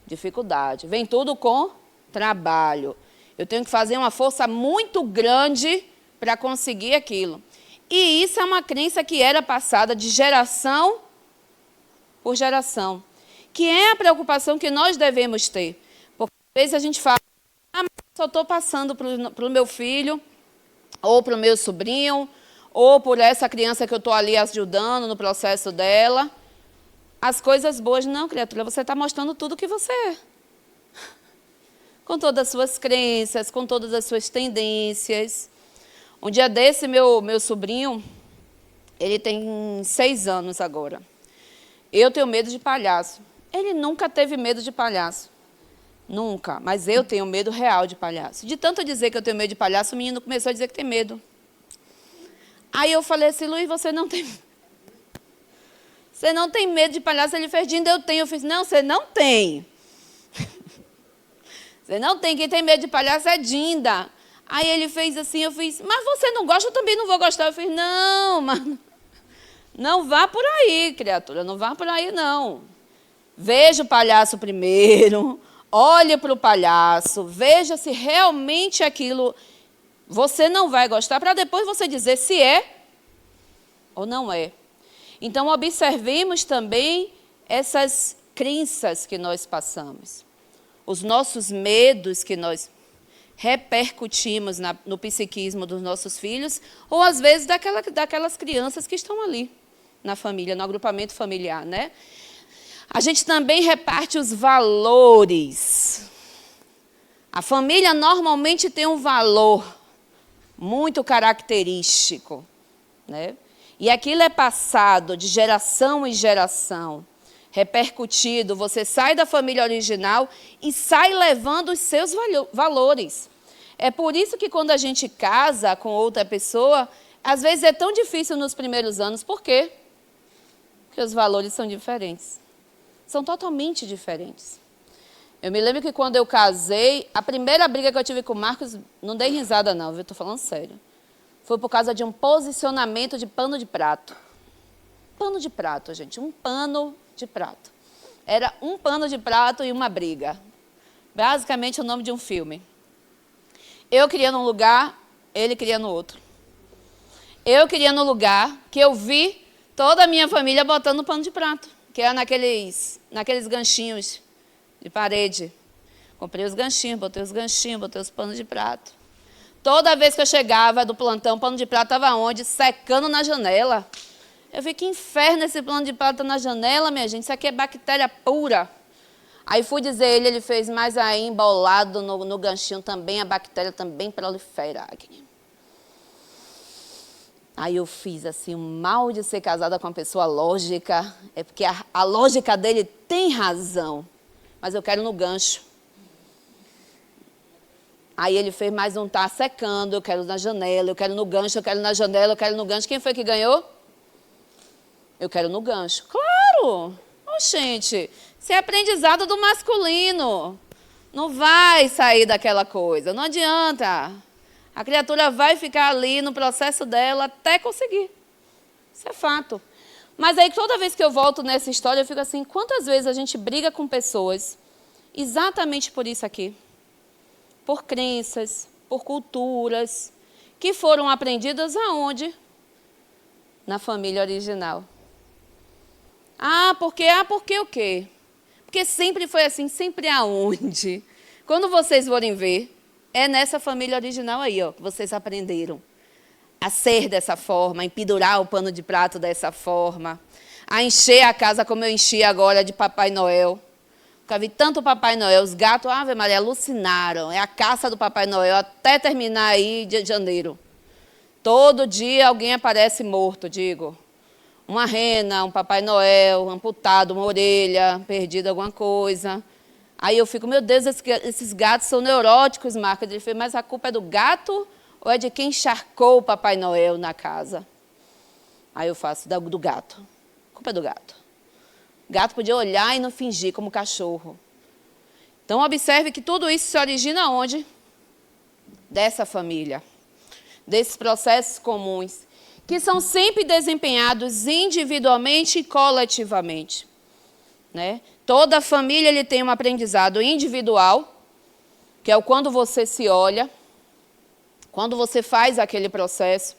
Dificuldade. Vem tudo com trabalho. Eu tenho que fazer uma força muito grande para conseguir aquilo. E isso é uma crença que era passada de geração por geração. Que é a preocupação que nós devemos ter. Porque às vezes a gente fala: ah, mas eu só estou passando para o meu filho, ou para o meu sobrinho, ou por essa criança que eu estou ali ajudando no processo dela. As coisas boas. Não, criatura, você está mostrando tudo o que você é. Com todas as suas crenças, com todas as suas tendências. Um dia desse, meu sobrinho, ele tem 6 anos agora. Eu tenho medo de palhaço. Ele nunca teve medo de palhaço. Nunca. Mas eu tenho medo real de palhaço. De tanto dizer que eu tenho medo de palhaço, o menino começou a dizer que tem medo. Aí eu falei assim: Luiz, você não tem medo de palhaço? Ele fez: Dinda, eu tenho. Eu fiz: não, você não tem. Você não tem. Quem tem medo de palhaço é Dinda. Aí ele fez assim, eu fiz: mas você não gosta, eu também não vou gostar. Eu fiz: não, mano, não vá por aí, criatura, não vá por aí, não. Veja o palhaço primeiro, olhe para o palhaço, veja se realmente aquilo você não vai gostar, para depois você dizer se é ou não é. Então, observemos também essas crenças que nós passamos, os nossos medos que nós repercutimos no psiquismo dos nossos filhos, ou às vezes daquelas crianças que estão ali na família, no agrupamento familiar, né? A gente também reparte os valores. A família normalmente tem um valor muito característico, né? E aquilo é passado de geração em geração, repercutido. Você sai da família original e sai levando os seus valores. É por isso que quando a gente casa com outra pessoa, às vezes é tão difícil nos primeiros anos. Por quê? Porque os valores são diferentes. São totalmente diferentes. Eu me lembro que quando eu casei, a primeira briga que eu tive com o Marcos, não dei risada não, viu? Estou falando sério. Foi por causa de um posicionamento de pano de prato. Pano de prato, gente, um pano de prato. Era um pano de prato e uma briga. Basicamente o nome de um filme. Eu queria num lugar, ele queria no outro. Eu queria no lugar que eu vi toda a minha família botando pano de prato, que é naqueles ganchinhos de parede. Comprei os ganchinhos, botei os panos de prato. Toda vez que eu chegava do plantão, o pano de prato estava onde? Secando na janela. Eu vi: que inferno esse pano de prato na janela, minha gente. Isso aqui é bactéria pura. Aí fui dizer ele fez: mas aí embolado no ganchinho também, a bactéria também prolifera aqui. Aí eu fiz assim: o mal de ser casada com uma pessoa lógica é porque a lógica dele tem razão, mas eu quero no gancho. Aí ele fez: mas não está secando, eu quero na janela, eu quero no gancho, eu quero na janela, eu quero no gancho. Quem foi que ganhou? Eu quero no gancho. Claro! Oh, gente, isso é aprendizado do masculino. Não vai sair daquela coisa, não adianta. A criatura vai ficar ali no processo dela até conseguir. Isso é fato. Mas aí toda vez que eu volto nessa história, eu fico assim: quantas vezes a gente briga com pessoas exatamente por isso aqui? Por crenças, por culturas, que foram aprendidas aonde? Na família original. Porque o quê? Porque sempre foi assim, sempre aonde? Quando vocês forem ver, é nessa família original aí, ó, que vocês aprenderam a ser dessa forma, a empendurar o pano de prato dessa forma, a encher a casa como eu enchi agora de Papai Noel. Nunca vi tanto Papai Noel. Os gatos, Ave Maria, alucinaram. É a caça do Papai Noel até terminar aí de janeiro. Todo dia alguém aparece morto, digo. uma rena, um Papai Noel, amputado, uma orelha, perdido alguma coisa. Aí eu fico, meu Deus, esses gatos são neuróticos, Marcos. Ele fez, mas a culpa é do gato ou é de quem encharcou o Papai Noel na casa? Aí eu faço, do gato. A culpa é do gato. O gato podia olhar e não fingir como cachorro. Então, observe que tudo isso se origina onde? Dessa família. Desses processos comuns, que são sempre desempenhados individualmente e coletivamente. Né? Toda família ele tem um aprendizado individual, que é o quando você se olha, quando você faz aquele processo.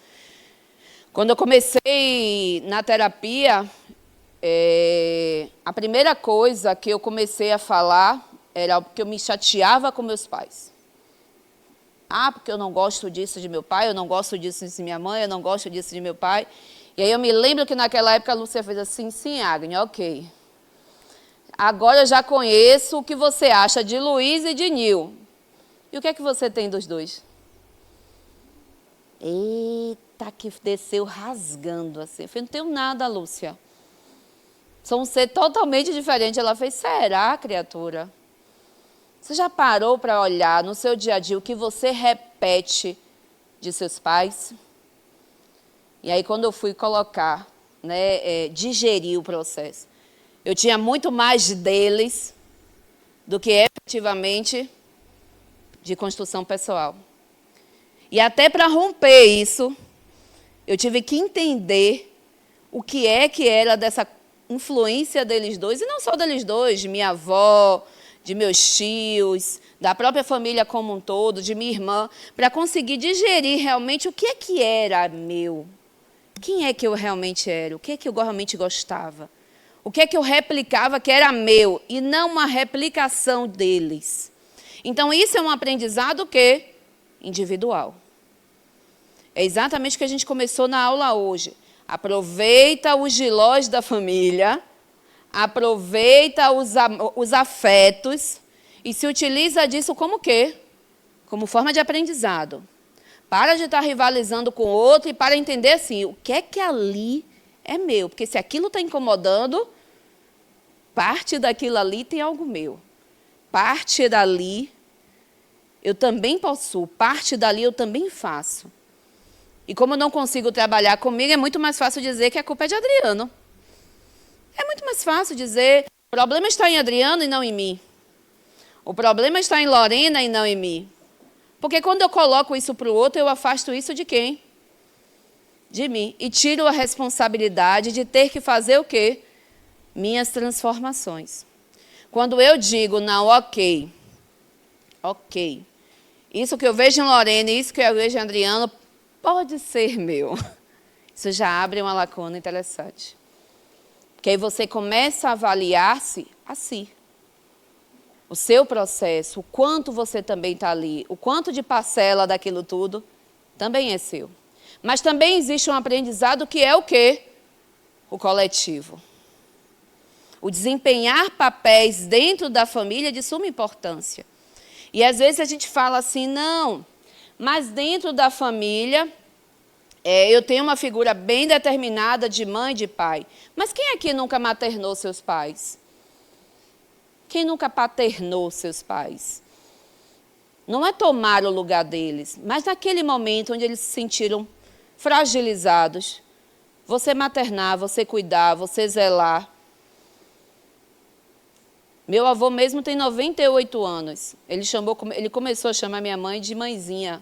Quando eu comecei na terapia, a primeira coisa que eu comecei a falar era porque eu me chateava com meus pais. Ah, porque eu não gosto disso de meu pai, eu não gosto disso de minha mãe, eu não gosto disso de meu pai. E aí eu me lembro que naquela época a Lúcia fez assim, sim, Agnes, ok. Agora eu já conheço o que você acha de Luiz e de Nil. E o que é que você tem dos dois? Eita, que desceu rasgando assim. Eu falei, não tenho nada, Lúcia. São um ser totalmente diferente. Ela fez, será, criatura? Você já parou para olhar no seu dia a dia o que você repete de seus pais? E aí, quando eu fui colocar, né, digerir o processo, eu tinha muito mais deles do que efetivamente de construção pessoal. E até para romper isso, eu tive que entender o que era dessa influência deles dois, e não só deles dois, de minha avó, de meus tios, da própria família como um todo, de minha irmã, para conseguir digerir realmente o que era meu. Quem é que eu realmente era? O que é que eu realmente gostava? O que é que eu replicava que era meu e não uma replicação deles? Então, isso é um aprendizado o quê? Individual. É exatamente o que a gente começou na aula hoje. Aproveita os gilós da família, aproveita os afetos e se utiliza disso como o quê? Como forma de aprendizado. Para de estar rivalizando com o outro e para entender assim, o que é que ali é meu? Porque se aquilo está incomodando, parte daquilo ali tem algo meu. Parte dali eu também possuo, parte dali eu também faço. E como eu não consigo trabalhar comigo, é muito mais fácil dizer que a culpa é de Adriano. É muito mais fácil dizer, o problema está em Adriano e não em mim. O problema está em Lorena e não em mim. Porque quando eu coloco isso para o outro, eu afasto isso de quem? De mim. E tiro a responsabilidade de ter que fazer o quê? Minhas transformações. Quando eu digo, não, ok. Isso que eu vejo em Lorena e isso que eu vejo em Adriano, pode ser meu. Isso já abre uma lacuna interessante. Porque aí você começa a avaliar-se a si. O seu processo, o quanto você também está ali, o quanto de parcela daquilo tudo, também é seu. Mas também existe um aprendizado que é o quê? O coletivo. O desempenhar papéis dentro da família é de suma importância. E às vezes a gente fala assim, não, mas dentro da família, eu tenho uma figura bem determinada de mãe e de pai. Mas quem aqui nunca maternou seus pais? Quem nunca paternou seus pais? Não é tomar o lugar deles, mas naquele momento onde eles se sentiram fragilizados, você maternar, você cuidar, você zelar. Meu avô mesmo tem 98 anos. Ele começou a chamar minha mãe de mãezinha.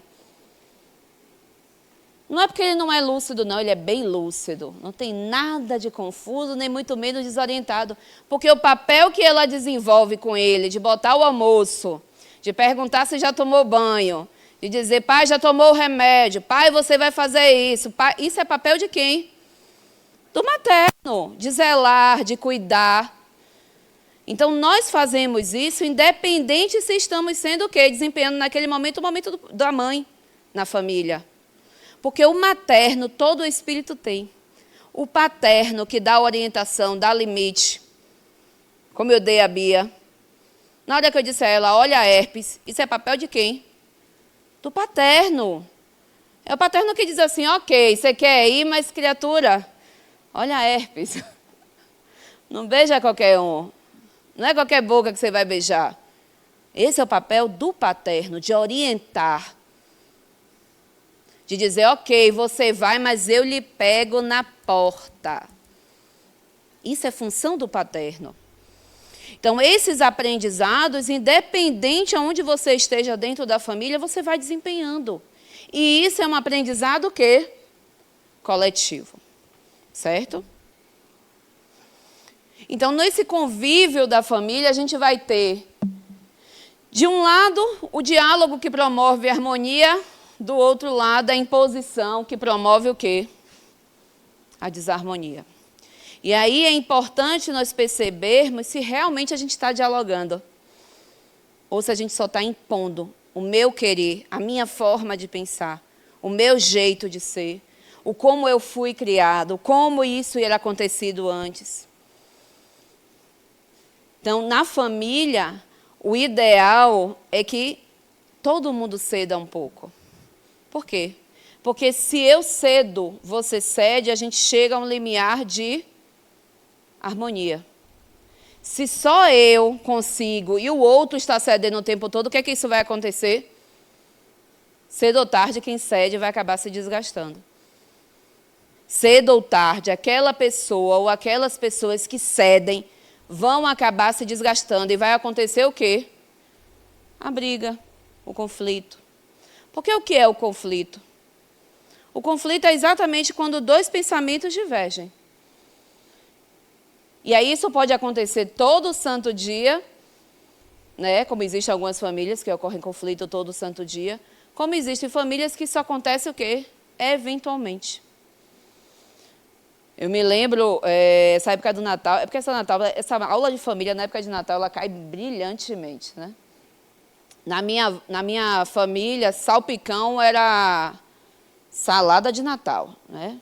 Não é porque ele não é lúcido, não, ele é bem lúcido. Não tem nada de confuso, nem muito menos desorientado. Porque o papel que ela desenvolve com ele, de botar o almoço, de perguntar se já tomou banho, de dizer, pai, já tomou o remédio, pai, você vai fazer isso. Pai, isso é papel de quem? Do materno, de zelar, de cuidar. Então, nós fazemos isso independente se estamos sendo o quê? Desempenhando naquele momento o momento da mãe na família. Porque o materno, todo o espírito tem. O paterno, que dá orientação, dá limite. Como eu dei a Bia. Na hora que eu disse a ela, olha a herpes, isso é papel de quem? Do paterno. É o paterno que diz assim, ok, você quer ir, mas criatura, Olha a herpes. Não beija qualquer um. Não é qualquer boca que você vai beijar. Esse é o papel do paterno, de orientar. De dizer, ok, você vai, mas eu lhe pego na porta. Isso é função do paterno. Então, esses aprendizados, independente de onde você esteja dentro da família, você vai desempenhando. E isso é um aprendizado o quê? Coletivo. Certo? Então, nesse convívio da família, a gente vai ter, de um lado, o diálogo que promove a harmonia, do outro lado, a imposição que promove o quê? A desarmonia. E aí é importante nós percebermos se realmente a gente está dialogando, ou se a gente só está impondo o meu querer, a minha forma de pensar, o meu jeito de ser, o como eu fui criado, como isso era acontecido antes. Então, na família, o ideal é que todo mundo ceda um pouco. Por quê? Porque se eu cedo, você cede, a gente chega a um limiar de harmonia. Se só eu consigo e o outro está cedendo o tempo todo, o que é que isso vai acontecer? Cedo ou tarde, quem cede vai acabar se desgastando. Cedo ou tarde, aquela pessoa ou aquelas pessoas que cedem vão acabar se desgastando e vai acontecer o quê? A briga, o conflito. Porque o que é o conflito? O conflito é exatamente quando dois pensamentos divergem. E aí isso pode acontecer todo santo dia, né? Como existem algumas famílias que ocorrem conflito todo santo dia, como existem famílias que isso acontece o quê? Eventualmente. Eu me lembro, essa época do Natal, é porque essa aula de família, na época de Natal, ela cai brilhantemente, né? Na minha família, salpicão era salada de Natal, né?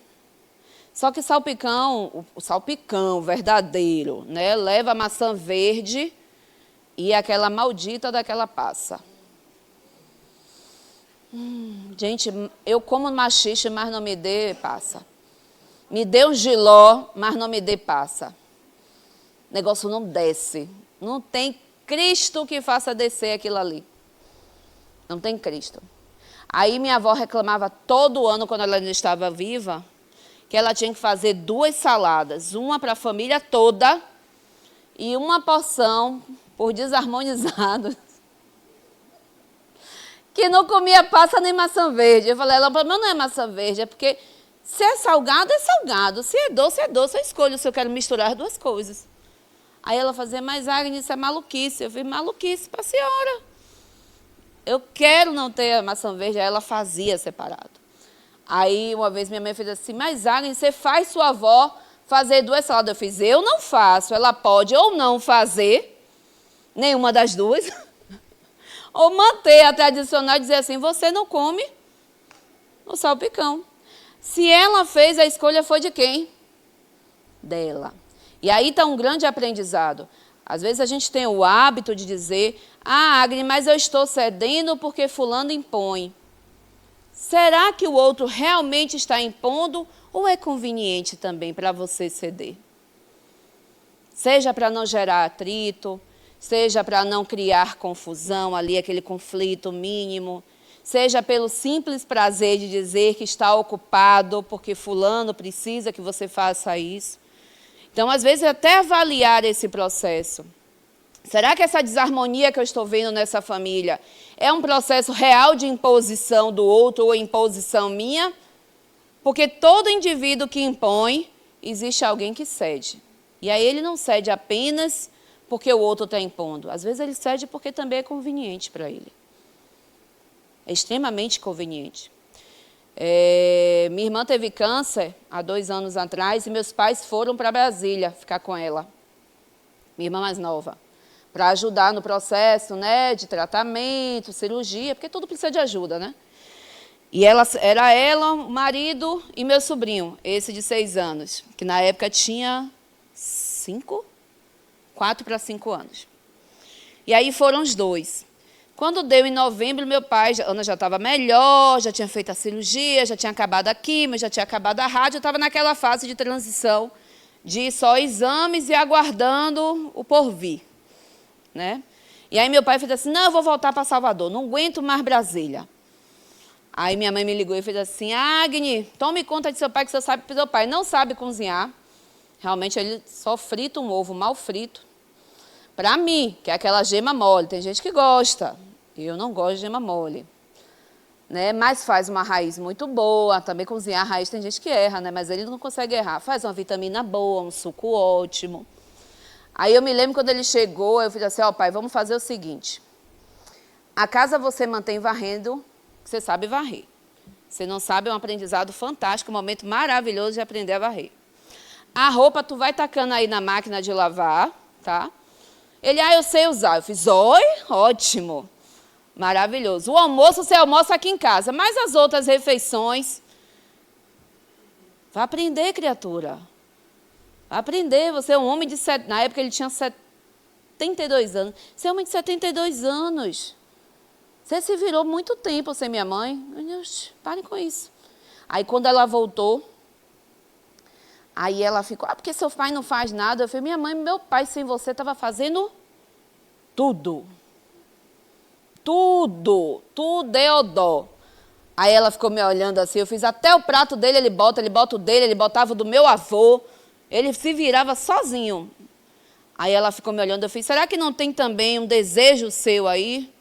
Só que salpicão, o salpicão verdadeiro, né, leva maçã verde e aquela maldita daquela passa. Gente, eu como maxixe, mas não me dê passa. Me dê um jiló, mas não me dê passa. O negócio não desce. Não tem Cristo que faça descer aquilo ali. Não tem Cristo. Aí minha avó reclamava todo ano, quando ela ainda estava viva, que ela tinha que fazer 2 saladas, uma para a família toda e uma porção por desarmonizados, que não comia passa nem maçã verde. Eu falei, ela, o problema não é maçã verde, é porque se é salgado, é salgado, se é doce, eu escolho se eu quero misturar as duas coisas. Aí ela fazia, mas Agnes, isso é maluquice. Eu falei, maluquice para a senhora. Eu quero não ter a maçã verde, aí ela fazia separado. Aí, uma vez, minha mãe fez assim, mas Agnes, você faz sua avó fazer 2 saladas. Eu fiz, eu não faço. Ela pode ou não fazer, nenhuma das duas, ou manter a tradicional e dizer assim, você não come o salpicão. Se ela fez, a escolha foi de quem? Dela. E aí está um grande aprendizado. Às vezes a gente tem o hábito de dizer, Agnes, mas eu estou cedendo porque fulano impõe. Será que o outro realmente está impondo ou é conveniente também para você ceder? Seja para não gerar atrito, seja para não criar confusão ali, aquele conflito mínimo, seja pelo simples prazer de dizer que está ocupado porque fulano precisa que você faça isso. Então, às vezes, até avaliar esse processo. Será que essa desarmonia que eu estou vendo nessa família é um processo real de imposição do outro ou imposição minha? Porque todo indivíduo que impõe, existe alguém que cede. E aí ele não cede apenas porque o outro está impondo. Às vezes ele cede porque também é conveniente para ele. É extremamente conveniente. Minha irmã teve câncer há 2 anos atrás e meus pais foram para Brasília ficar com ela. Minha irmã mais nova. Para ajudar no processo, né, de tratamento, cirurgia, porque tudo precisa de ajuda, né? E era ela, o marido e meu sobrinho, esse de 6 anos, que na época tinha 4 para 5 anos. E aí foram os 2. Quando deu em novembro, meu pai, Ana já estava melhor, já tinha feito a cirurgia, já tinha acabado a quimio, já tinha acabado a rádio, eu estava naquela fase de transição, de só exames e aguardando o porvir, né? E aí meu pai fez assim, não, eu vou voltar para Salvador, não aguento mais Brasília. Aí minha mãe me ligou e fez assim, Agni, tome conta de seu pai, que seu pai não sabe cozinhar. Realmente ele só frita um ovo mal frito. Para mim, que é aquela gema mole, tem gente que gosta, eu não gosto de gema mole. Né? Mas faz uma raiz muito boa, também cozinhar a raiz tem gente que erra, né? Mas ele não consegue errar. Faz uma vitamina boa, um suco ótimo. Aí eu me lembro quando ele chegou, eu fiz assim, ó pai, vamos fazer o seguinte, a casa você mantém varrendo, você sabe varrer. Você não sabe, é um aprendizado fantástico, um momento maravilhoso de aprender a varrer. A roupa tu vai tacando aí na máquina de lavar, tá? Ele, eu sei usar. Eu fiz, oi, ótimo, maravilhoso. O almoço você almoça aqui em casa, mas as outras refeições, vai aprender, criatura. Vai aprender, você é um homem de... Na época ele tinha 72 anos. Você é um homem de 72 anos. Você se virou muito tempo sem minha mãe. Meu Deus, parem com isso. Aí quando ela voltou, aí ela ficou, porque seu pai não faz nada. Eu falei, minha mãe, meu pai sem você estava fazendo tudo. Tudo, tudo é odó. Aí ela ficou me olhando assim, eu fiz até o prato dele, ele bota o dele, ele botava o do meu avô. Ele se virava sozinho. Aí ela ficou me olhando, eu fiz, será que não tem também um desejo seu aí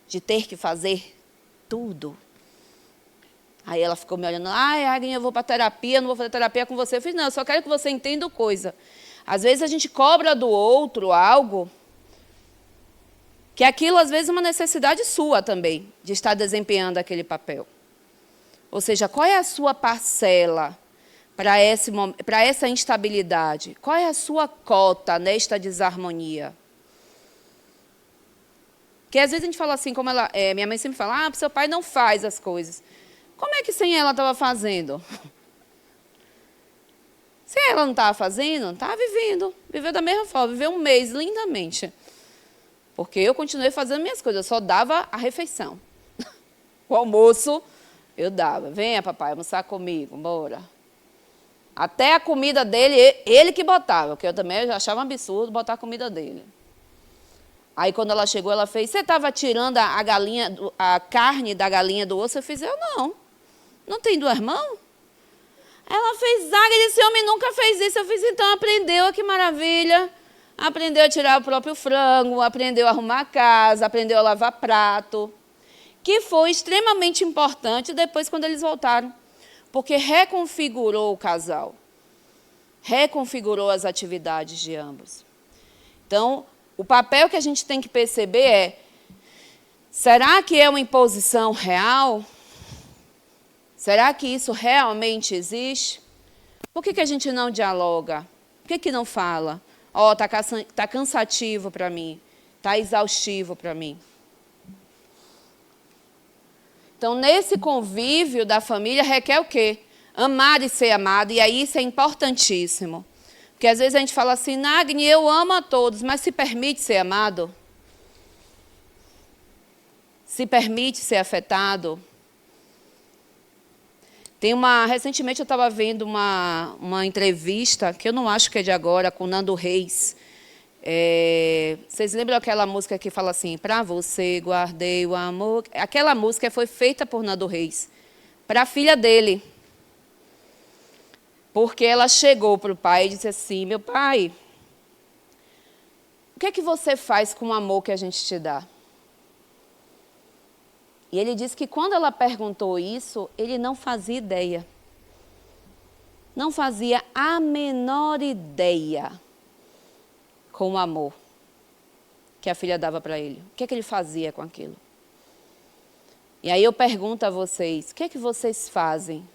de ter que fazer tudo? Aí ela ficou me olhando, Agnes, eu vou para terapia, não vou fazer terapia com você. Eu fiz, não, eu só quero que você entenda coisa. Às vezes a gente cobra do outro algo, que aquilo às vezes é uma necessidade sua também, de estar desempenhando aquele papel. Ou seja, qual é a sua parcela para essa instabilidade? Qual é a sua cota nesta desarmonia? Porque às vezes a gente fala assim, como minha mãe sempre fala, seu pai não faz as coisas. Como é que sem ela estava fazendo? Se ela não estava fazendo, estava vivendo. Viveu da mesma forma, viveu um mês lindamente. Porque eu continuei fazendo minhas coisas, eu só dava a refeição. O almoço, eu dava. Venha, papai, almoçar comigo, bora. Até a comida dele, ele que botava, porque eu também já achava um absurdo botar a comida dele. Aí, quando ela chegou, ela fez, você estava tirando a carne da galinha do osso? Eu fiz, eu não. Não tem duas mãos? Ela fez, esse homem nunca fez isso. Eu fiz, então aprendeu, que maravilha. Aprendeu a tirar o próprio frango, aprendeu a arrumar a casa, aprendeu a lavar prato. Que foi extremamente importante depois quando eles voltaram. Porque reconfigurou o casal. Reconfigurou as atividades de ambos. Então, o papel que a gente tem que perceber é, será que é uma imposição real? Será que isso realmente existe? Por que a gente não dialoga? Por que não fala? Tá cansativo para mim, tá exaustivo para mim. Então, nesse convívio da família, requer o quê? Amar e ser amado, e aí isso é importantíssimo. Porque às vezes a gente fala assim, Agni, eu amo a todos, mas se permite ser amado? Se permite ser afetado? Recentemente eu estava vendo uma entrevista, que eu não acho que é de agora, com o Nando Reis. Vocês lembram aquela música que fala assim, para você guardei o amor? Aquela música foi feita por Nando Reis, para a filha dele. Porque ela chegou para o pai e disse assim, meu pai, o que é que você faz com o amor que a gente te dá? E ele disse que quando ela perguntou isso, ele não fazia ideia. Não fazia a menor ideia com o amor que a filha dava para ele. O que é que ele fazia com aquilo? E aí eu pergunto a vocês, o que é que vocês fazem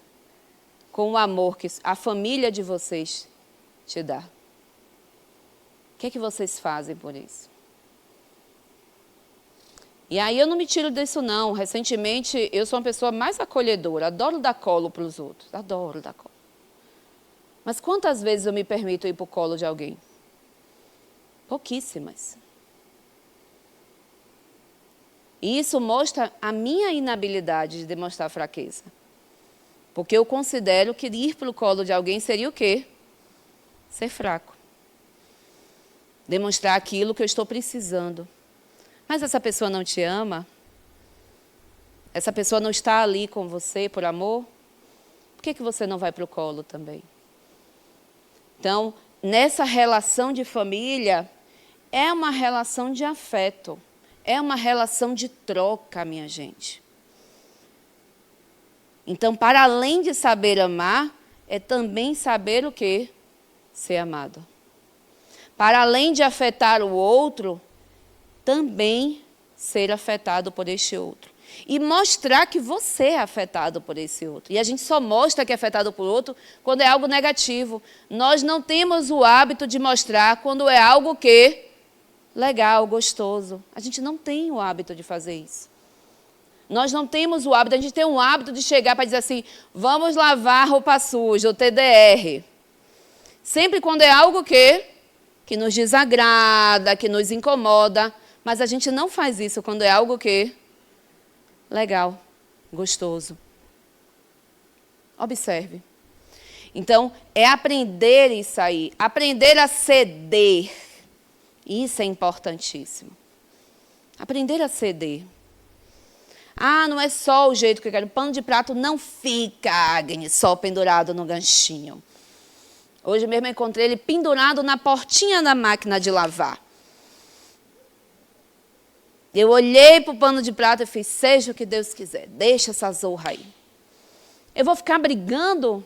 com o amor que a família de vocês te dá? O que é que vocês fazem por isso? E aí eu não me tiro disso não. Recentemente eu sou uma pessoa mais acolhedora, adoro dar colo para os outros, adoro dar colo. Mas quantas vezes eu me permito ir para o colo de alguém? Pouquíssimas. E isso mostra a minha inabilidade de demonstrar fraqueza. Porque eu considero que ir para o colo de alguém seria o quê? Ser fraco. Demonstrar aquilo que eu estou precisando. Mas essa pessoa não te ama? Essa pessoa não está ali com você por amor? Por que você não vai para o colo também? Então, nessa relação de família, é uma relação de afeto. É uma relação de troca, minha gente. Então, para além de saber amar, é também saber o quê? Ser amado. Para além de afetar o outro, também ser afetado por este outro. E mostrar que você é afetado por esse outro. E a gente só mostra que é afetado por outro quando é algo negativo. Nós não temos o hábito de mostrar quando é algo que legal, gostoso. A gente não tem o hábito de fazer isso. Nós não temos o hábito, a gente tem um hábito de chegar para dizer assim, vamos lavar roupa suja, o TDR. Sempre quando é algo que nos desagrada, que nos incomoda, mas a gente não faz isso quando é algo que legal, gostoso. Observe. Então, é aprender isso aí, aprender a ceder. Isso é importantíssimo. Aprender a ceder. Ah, não é só o jeito que eu quero. O pano de prato não fica, Agnes, só pendurado no ganchinho. Hoje mesmo eu encontrei ele pendurado na portinha da máquina de lavar. Eu olhei para o pano de prato e fiz, seja o que Deus quiser, deixa essa zorra aí. Eu vou ficar brigando?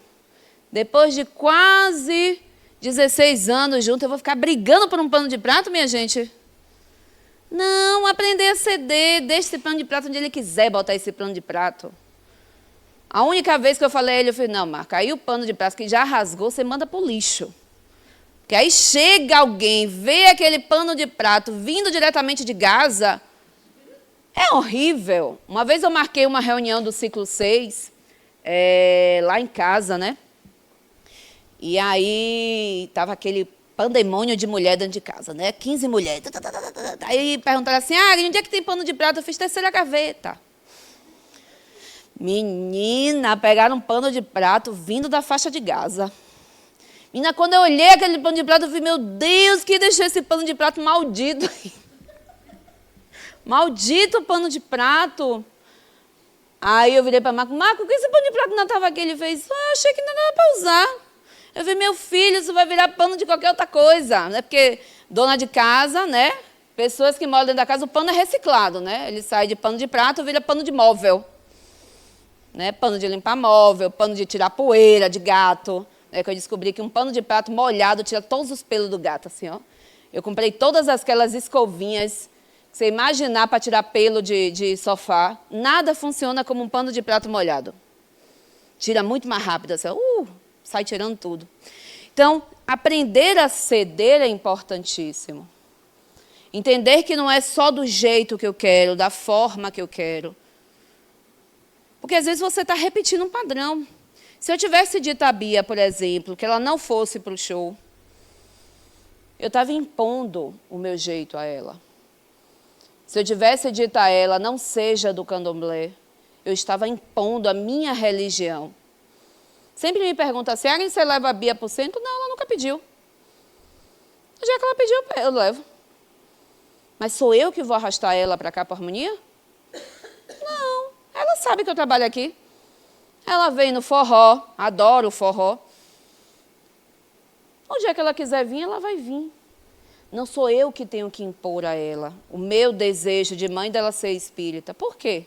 Depois de quase 16 anos juntos, eu vou ficar brigando por um pano de prato, minha gente? Não, aprender a ceder, deixa esse pano de prato onde ele quiser botar esse pano de prato. A única vez que eu falei a ele, eu falei, não, Marca, aí o pano de prato que já rasgou, você manda para o lixo. Porque aí chega alguém, vê aquele pano de prato vindo diretamente de Gaza, é horrível. Uma vez eu marquei uma reunião do ciclo 6, lá em casa, né? E aí estava aquele pandemônio de mulher dentro de casa, né? 15 mulheres. Aí perguntaram assim, onde é que tem pano de prato? Eu fiz terceira gaveta. Menina, pegaram um pano de prato vindo da faixa de Gaza. Menina, quando eu olhei aquele pano de prato, eu falei, meu Deus, que deixou esse pano de prato maldito. Maldito pano de prato. Aí eu virei para Marco, por que esse pano de prato não estava aqui? Ele fez, achei que não dava para usar. Eu falei, meu filho, isso vai virar pano de qualquer outra coisa. Né? Porque dona de casa, né? Pessoas que moram dentro da casa, o pano é reciclado, né? Ele sai de pano de prato, vira pano de móvel. Né? Pano de limpar móvel, pano de tirar poeira de gato. Né? Que eu descobri que um pano de prato molhado tira todos os pelos do gato, assim, ó. Eu comprei todas aquelas escovinhas que você imaginar para tirar pelo de sofá. Nada funciona como um pano de prato molhado. Tira muito mais rápido, assim, sai tirando tudo. Então, aprender a ceder é importantíssimo. Entender que não é só do jeito que eu quero, da forma que eu quero. Porque às vezes você está repetindo um padrão. Se eu tivesse dito à Bia, por exemplo, que ela não fosse para o show, eu estava impondo o meu jeito a ela. Se eu tivesse dito a ela, não seja do candomblé, eu estava impondo a minha religião. Sempre me pergunta assim, você leva a Bia para o centro? Não, ela nunca pediu. Já que ela pediu, eu levo. Mas sou eu que vou arrastar ela para cá, para a harmonia? Não, ela sabe que eu trabalho aqui. Ela vem no forró, adora o forró. Onde é que ela quiser vir, ela vai vir. Não sou eu que tenho que impor a ela o meu desejo de mãe dela ser espírita. Por quê?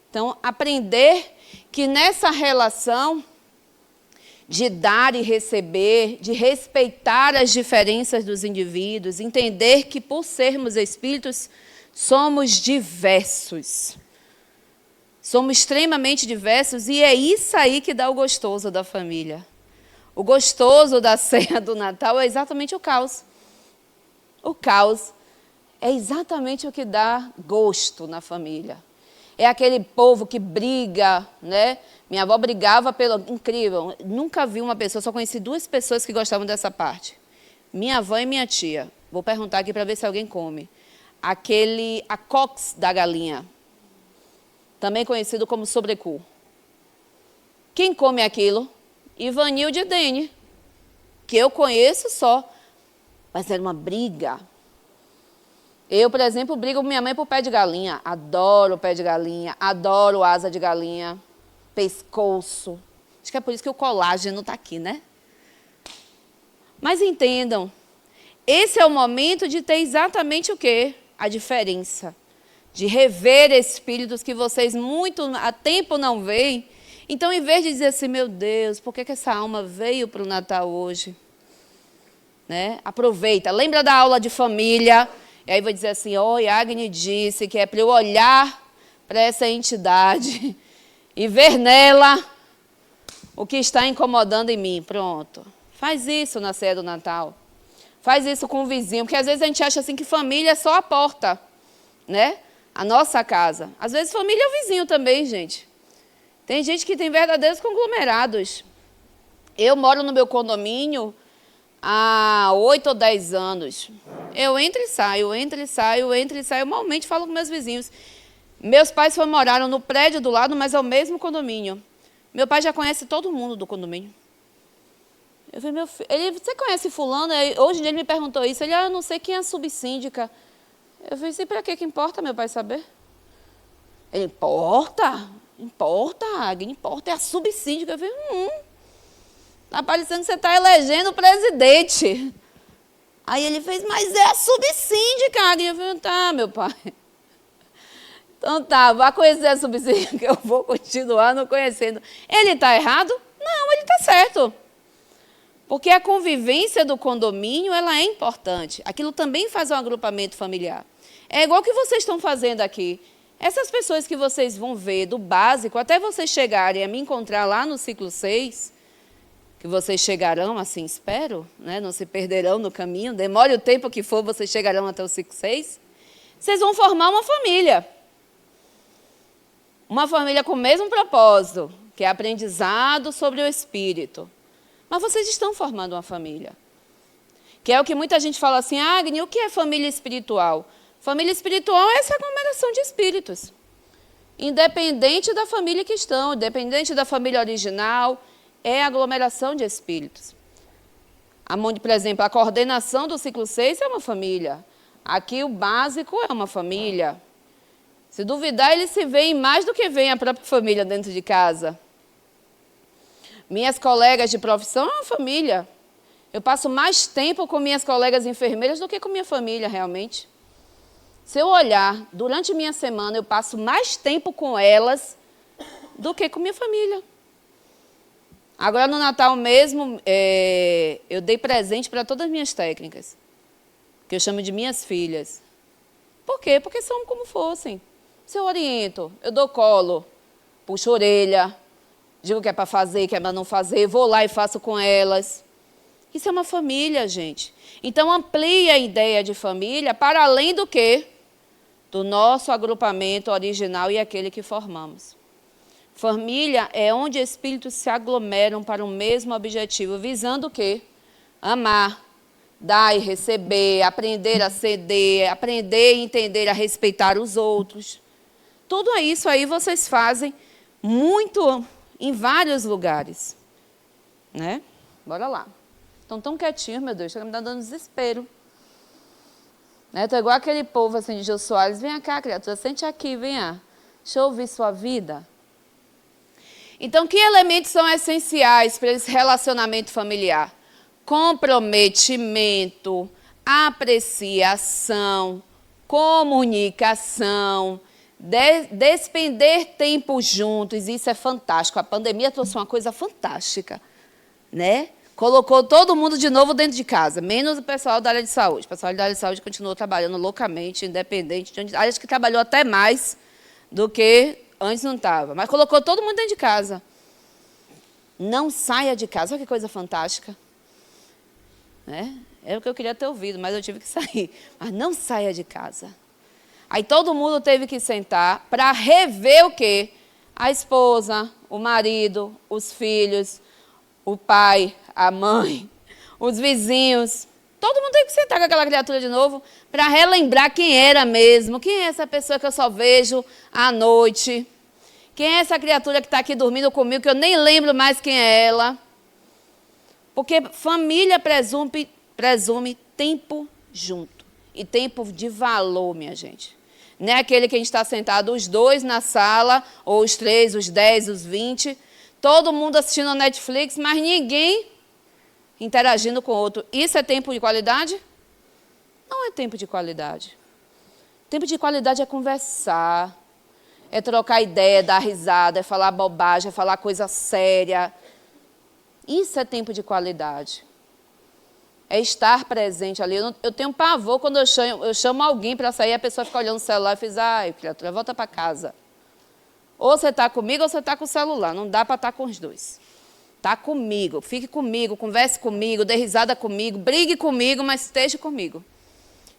Então, aprender que nessa relação de dar e receber, de respeitar as diferenças dos indivíduos, entender que por sermos espíritos, somos diversos. Somos extremamente diversos e é isso aí que dá o gostoso da família. O gostoso da ceia do Natal é exatamente o caos. O caos é exatamente o que dá gosto na família. É aquele povo que briga, né? Minha avó brigava pelo... Incrível, nunca vi uma pessoa, só conheci 2 pessoas que gostavam dessa parte. Minha avó e minha tia. Vou perguntar aqui para ver se alguém come. A cox da galinha, também conhecido como sobrecu. Quem come aquilo? Ivanilde e Dene, que eu conheço só. Mas era uma briga. Eu, por exemplo, brigo com minha mãe por pé de galinha. Adoro pé de galinha, adoro asa de galinha, pescoço. Acho que é por isso que o colágeno está aqui, né? Mas entendam, esse é o momento de ter exatamente o quê? A diferença. De rever espíritos que vocês muito há tempo não veem. Então, em vez de dizer assim, meu Deus, por que essa alma veio para o Natal hoje? Né? Aproveita, lembra da aula de família. E aí vou dizer assim, Agni disse que é para eu olhar para essa entidade e ver nela o que está incomodando em mim. Pronto. Faz isso na ceia do Natal. Faz isso com o vizinho, porque às vezes a gente acha assim que família é só a porta, né? A nossa casa. Às vezes família é o vizinho também, gente. Tem gente que tem verdadeiros conglomerados. Eu moro no meu condomínio há 8 ou 10 anos. Eu entro e saio, entro e saio, entro e saio. Eu normalmente falo com meus vizinhos. Meus pais moraram no prédio do lado, mas é o mesmo condomínio. Meu pai já conhece todo mundo do condomínio. Eu falei, meu filho, você conhece fulano? Hoje em dia ele me perguntou isso. Ele, eu não sei quem é a subsíndica. Eu falei, para que importa meu pai saber? Ele, importa? Importa, Agni, importa. É a subsíndica. Eu falei, está parecendo que você está elegendo o presidente. Aí ele fez, mas é a subsíndica, Agni. Eu falei, tá, meu pai. Então tá, vá conhecer a subsíndica, eu vou continuar não conhecendo. Ele está errado? Não, ele está certo. Porque a convivência do condomínio, ela é importante. Aquilo também faz um agrupamento familiar. É igual o que vocês estão fazendo aqui. Essas pessoas que vocês vão ver do básico, até vocês chegarem a me encontrar lá no ciclo 6, que vocês chegarão, assim espero, né? Não se perderão no caminho, demore o tempo que for, vocês chegarão até o ciclo 6, vocês vão formar uma família. Uma família com o mesmo propósito, que é aprendizado sobre o espírito. Mas vocês estão formando uma família. Que é o que muita gente fala assim, Agni, o que é família espiritual? Família espiritual é essa aglomeração de espíritos. Independente da família que estão, independente da família original, é aglomeração de espíritos. Por exemplo, a coordenação do ciclo 6 é uma família. Aqui o básico é uma família. Se duvidar, eles se veem mais do que veem a própria família dentro de casa. Minhas colegas de profissão é uma família. Eu passo mais tempo com minhas colegas enfermeiras do que com minha família, realmente. Se eu olhar, durante minha semana, eu passo mais tempo com elas do que com minha família. Agora, no Natal mesmo, eu dei presente para todas as minhas técnicas, que eu chamo de minhas filhas. Por quê? Porque são como fossem. Se eu oriento, eu dou colo, puxo a orelha, digo que é para fazer, que é para não fazer, vou lá e faço com elas. Isso é uma família, gente. Então, amplie a ideia de família para além do quê? Do nosso agrupamento original e aquele que formamos. Família é onde espíritos se aglomeram para o mesmo objetivo, visando o quê? Amar, dar e receber, aprender a ceder, aprender e entender a respeitar os outros. Tudo isso aí vocês fazem muito em vários lugares. Né? Bora lá. Estão tão quietinhos, meu Deus, chega a me dar dando desespero. Estou igual aquele povo assim de Jô Soares. Vem cá, criatura, sente aqui, venha. Deixa eu ouvir sua vida. Então, que elementos são essenciais para esse relacionamento familiar? Comprometimento, apreciação, comunicação, despender tempo juntos. Isso é fantástico. A pandemia trouxe uma coisa fantástica, né? Colocou todo mundo de novo dentro de casa, menos o pessoal da área de saúde. O pessoal da área de saúde continuou trabalhando loucamente, independente, acho que trabalhou até mais do que antes não estava. Mas colocou todo mundo dentro de casa. Não saia de casa. Olha que coisa fantástica. Né? É o que eu queria ter ouvido, mas eu tive que sair. Mas não saia de casa. Aí todo mundo teve que sentar para rever o quê? A esposa, o marido, os filhos, o pai, a mãe, os vizinhos. Todo mundo tem que sentar com aquela criatura de novo para relembrar quem era mesmo. Quem é essa pessoa que eu só vejo à noite? Quem é essa criatura que está aqui dormindo comigo, que eu nem lembro mais quem é ela? Porque família presume tempo junto. E tempo de valor, minha gente. Não é aquele que a gente está sentado os dois na sala, ou os 3, os 10, os 20, todo mundo assistindo a Netflix, mas ninguém interagindo com o outro. Isso é tempo de qualidade? Não é tempo de qualidade. Tempo de qualidade é conversar, é trocar ideia, dar risada, é falar bobagem, é falar coisa séria. Isso é tempo de qualidade. É estar presente ali. Eu tenho pavor quando eu chamo alguém para sair, a pessoa fica olhando o celular e diz, ai, criatura, volta para casa. Ou você está comigo ou você está com o celular. Não dá para estar com os dois. Está comigo, fique comigo, converse comigo, dê risada comigo, brigue comigo, mas esteja comigo.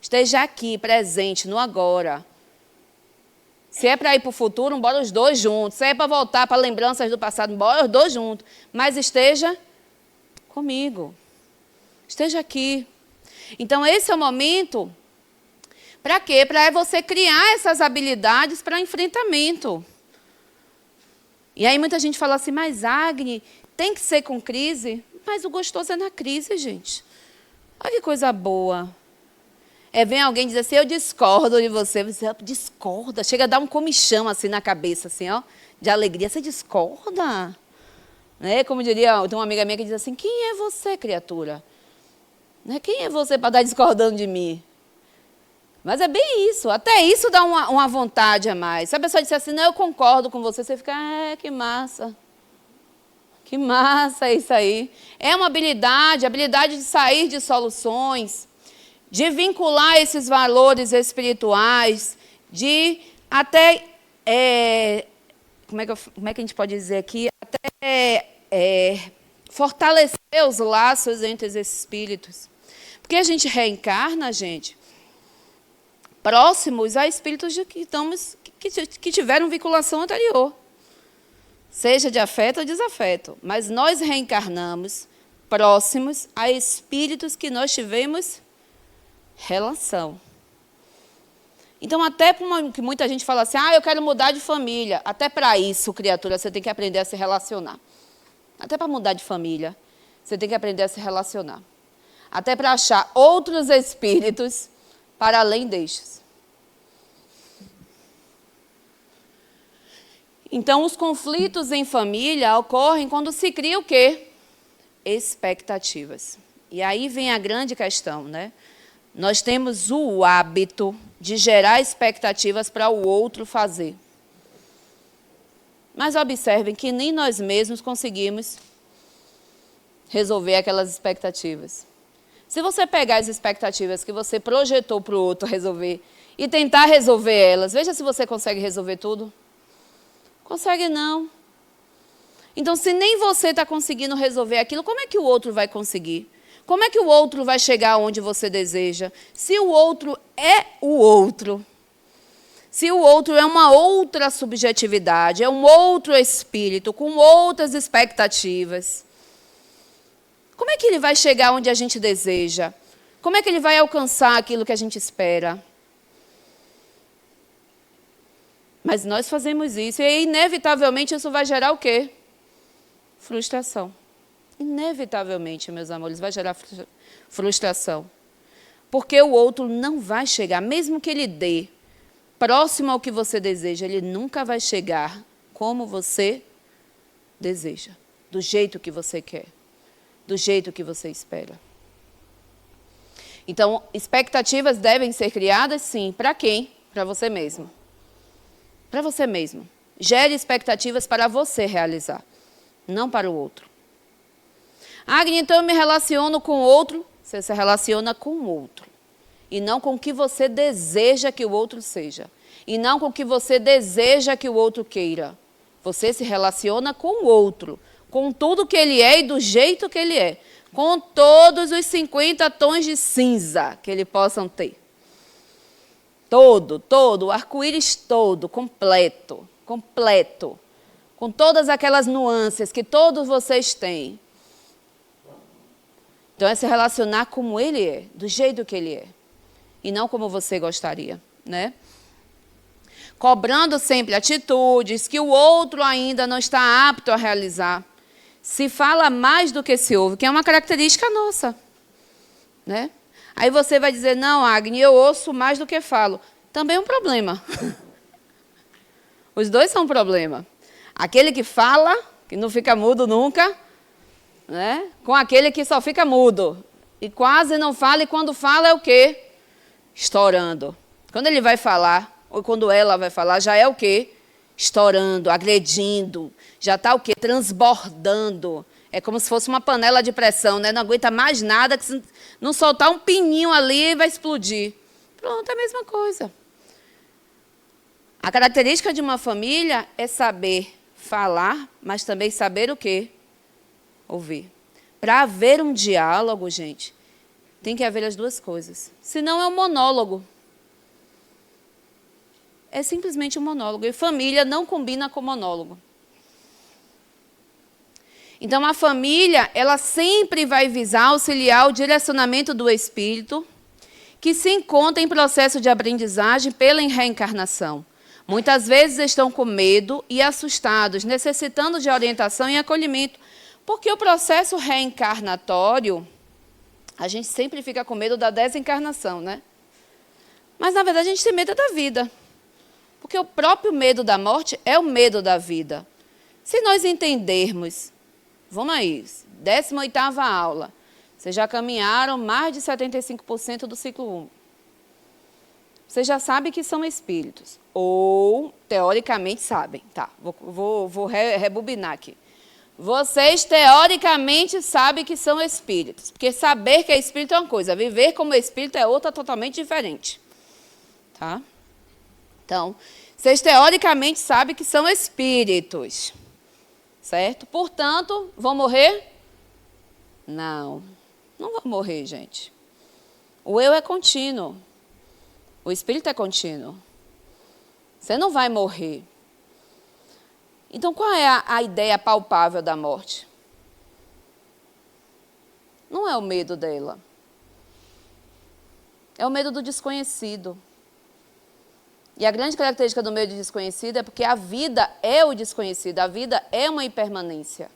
Esteja aqui, presente, no agora. Se é para ir para o futuro, bora os dois juntos. Se é para voltar para lembranças do passado, bora os dois juntos. Mas esteja comigo. Esteja aqui. Então, esse é o momento. Para quê? Para você criar essas habilidades para enfrentamento. E aí muita gente fala assim, mas Agni, tem que ser com crise? Mas o gostoso é na crise, gente. Olha que coisa boa. Vem alguém dizer assim, eu discordo de você. Você discorda. Chega a dar um comichão assim na cabeça, assim, ó, de alegria. Você discorda? Né? Como diria, tem uma amiga minha que diz assim, quem é você, criatura? Né? Quem é você para estar discordando de mim? Mas é bem isso. Até isso dá uma vontade a mais. Se a pessoa disser assim, não, eu concordo com você, você fica, que massa. Que massa é isso aí. É uma habilidade, a habilidade de sair de soluções, de vincular esses valores espirituais, de até, como é que a gente pode dizer aqui, até fortalecer os laços entre os espíritos. Porque a gente reencarna, gente, próximos a espíritos que tiveram vinculação anterior. Seja de afeto ou desafeto. Mas nós reencarnamos próximos a espíritos que nós tivemos relação. Então, até que muita gente fala assim, eu quero mudar de família. Até para isso, criatura, você tem que aprender a se relacionar. Até para mudar de família, você tem que aprender a se relacionar. Até para achar outros espíritos para além destes. Então, os conflitos em família ocorrem quando se cria o quê? Expectativas. E aí vem a grande questão, né? Nós temos o hábito de gerar expectativas para o outro fazer. Mas observem que nem nós mesmos conseguimos resolver aquelas expectativas. Se você pegar as expectativas que você projetou para o outro resolver e tentar resolver elas, veja se você consegue resolver tudo. Consegue não. Então, se nem você está conseguindo resolver aquilo, como é que o outro vai conseguir? Como é que o outro vai chegar onde você deseja? Se o outro é o outro. Se o outro é uma outra subjetividade, é um outro espírito, com outras expectativas. Como é que ele vai chegar onde a gente deseja? Como é que ele vai alcançar aquilo que a gente espera? Mas nós fazemos isso e, inevitavelmente, isso vai gerar o quê? Frustração. Inevitavelmente, meus amores, vai gerar frustração. Porque o outro não vai chegar, mesmo que ele dê próximo ao que você deseja, ele nunca vai chegar como você deseja, do jeito que você quer, do jeito que você espera. Então, expectativas devem ser criadas, sim. Para quem? Para você mesmo. Para você mesmo. Gere expectativas para você realizar, não para o outro. Agni, então eu me relaciono com o outro. Você se relaciona com o outro. E não com o que você deseja que o outro seja. E não com o que você deseja que o outro queira. Você se relaciona com o outro. Com tudo que ele é e do jeito que ele é. Com todos os 50 tons de cinza que ele possam ter. Todo, o arco-íris todo, completo. Com todas aquelas nuances que todos vocês têm. Então, é se relacionar como ele é, do jeito que ele é, e não como você gostaria, né? Cobrando sempre atitudes que o outro ainda não está apto a realizar. Se fala mais do que se ouve, que é uma característica nossa, né? Aí você vai dizer, não, Agni, eu ouço mais do que falo. Também é um problema. Os dois são um problema. Aquele que fala, que não fica mudo nunca, né? Com aquele que só fica mudo. E quase não fala, e quando fala é o quê? Estourando. Quando ele vai falar, ou quando ela vai falar, já é o quê? Estourando, agredindo. Já está o quê? Transbordando. É como se fosse uma panela de pressão, né? Não aguenta mais nada, que se não soltar um pininho ali, vai explodir. Pronto, é a mesma coisa. A característica de uma família é saber falar, mas também saber o quê? Ouvir. Para haver um diálogo, gente, tem que haver as duas coisas. Senão é um monólogo. É simplesmente um monólogo. E família não combina com monólogo. Então, a família, ela sempre vai visar auxiliar o direcionamento do espírito, que se encontra em processo de aprendizagem pela reencarnação. Muitas vezes estão com medo e assustados, necessitando de orientação e acolhimento, porque o processo reencarnatório, a gente sempre fica com medo da desencarnação, né? Mas, na verdade, a gente tem medo da vida. Porque o próprio medo da morte é o medo da vida. Se nós entendermos, vamos aí, 18ª aula, vocês já caminharam mais de 75% do ciclo 1. Vocês já sabem que são espíritos. Ou, teoricamente, sabem. Tá, vou rebobinar aqui. Vocês, teoricamente, sabem que são espíritos. Porque saber que é espírito é uma coisa, viver como espírito é outra totalmente diferente. Tá? Então, vocês, teoricamente, sabem que são espíritos. Certo? Portanto, vão morrer? Não. Não vão morrer, gente. O eu é contínuo. O espírito é contínuo. Você não vai morrer. Então, qual é a ideia palpável da morte? Não é o medo dela. É o medo do desconhecido. E a grande característica do medo do desconhecido é porque a vida é o desconhecido. A vida é uma impermanência.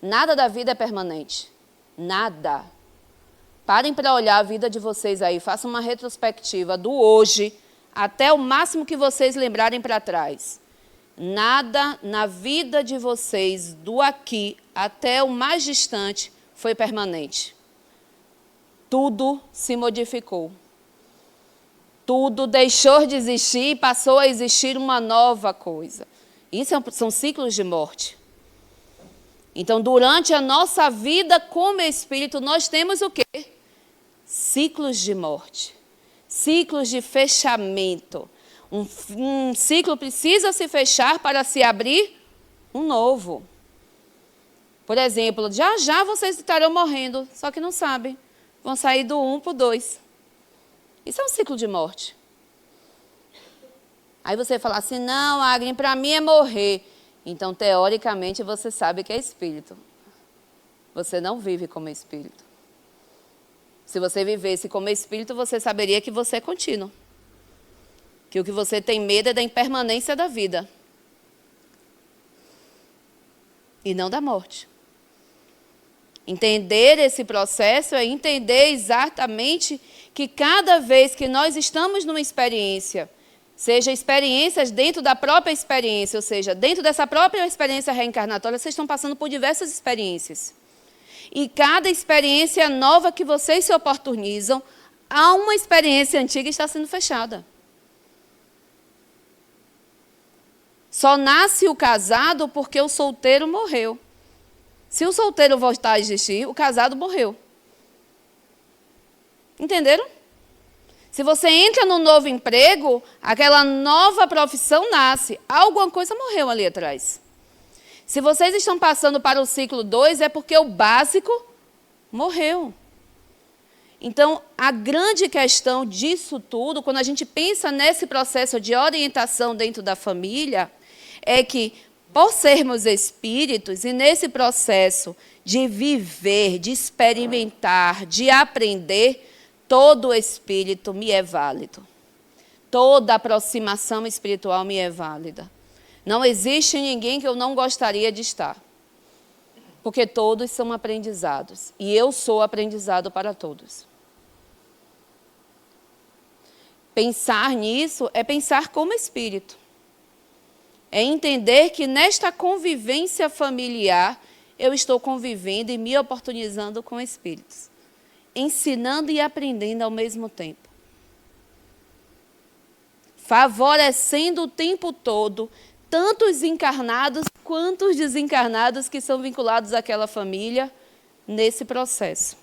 Nada da vida é permanente. Nada. Parem para olhar a vida de vocês aí. Façam uma retrospectiva do hoje até o máximo que vocês lembrarem para trás. Nada na vida de vocês, do aqui até o mais distante, foi permanente. Tudo se modificou. Tudo deixou de existir e passou a existir uma nova coisa. Isso são ciclos de morte. Então, durante a nossa vida como espírito, nós temos o quê? Ciclos de morte. Ciclos de fechamento. Um ciclo precisa se fechar para se abrir um novo. Por exemplo, já já vocês estarão morrendo, só que não sabem. Vão sair do 1 para o 2. Isso é um ciclo de morte. Aí você fala assim, não, Agni, para mim é morrer. Então, teoricamente, você sabe que é espírito. Você não vive como espírito. Se você vivesse como espírito, você saberia que você é contínuo. Que o que você tem medo é da impermanência da vida. E não da morte. Entender esse processo é entender exatamente que cada vez que nós estamos numa experiência, seja experiências dentro da própria experiência, ou seja, dentro dessa própria experiência reencarnatória, vocês estão passando por diversas experiências. E cada experiência nova que vocês se oportunizam, há uma experiência antiga que está sendo fechada. Só nasce o casado porque o solteiro morreu. Se o solteiro voltar a existir, o casado morreu. Entenderam? Se você entra num novo emprego, aquela nova profissão nasce. Alguma coisa morreu ali atrás. Se vocês estão passando para o ciclo 2, é porque o básico morreu. Então, a grande questão disso tudo, quando a gente pensa nesse processo de orientação dentro da família, é que Por sermos espíritos, e nesse processo de viver, de experimentar, de aprender, todo espírito me é válido. Toda aproximação espiritual me é válida. Não existe ninguém que eu não gostaria de estar. Porque todos são aprendizados. E eu sou aprendizado para todos. Pensar nisso é pensar como espírito. É entender que nesta convivência familiar, eu estou convivendo e me oportunizando com espíritos. Ensinando e aprendendo ao mesmo tempo. Favorecendo o tempo todo, tanto os encarnados quanto os desencarnados que são vinculados àquela família nesse processo.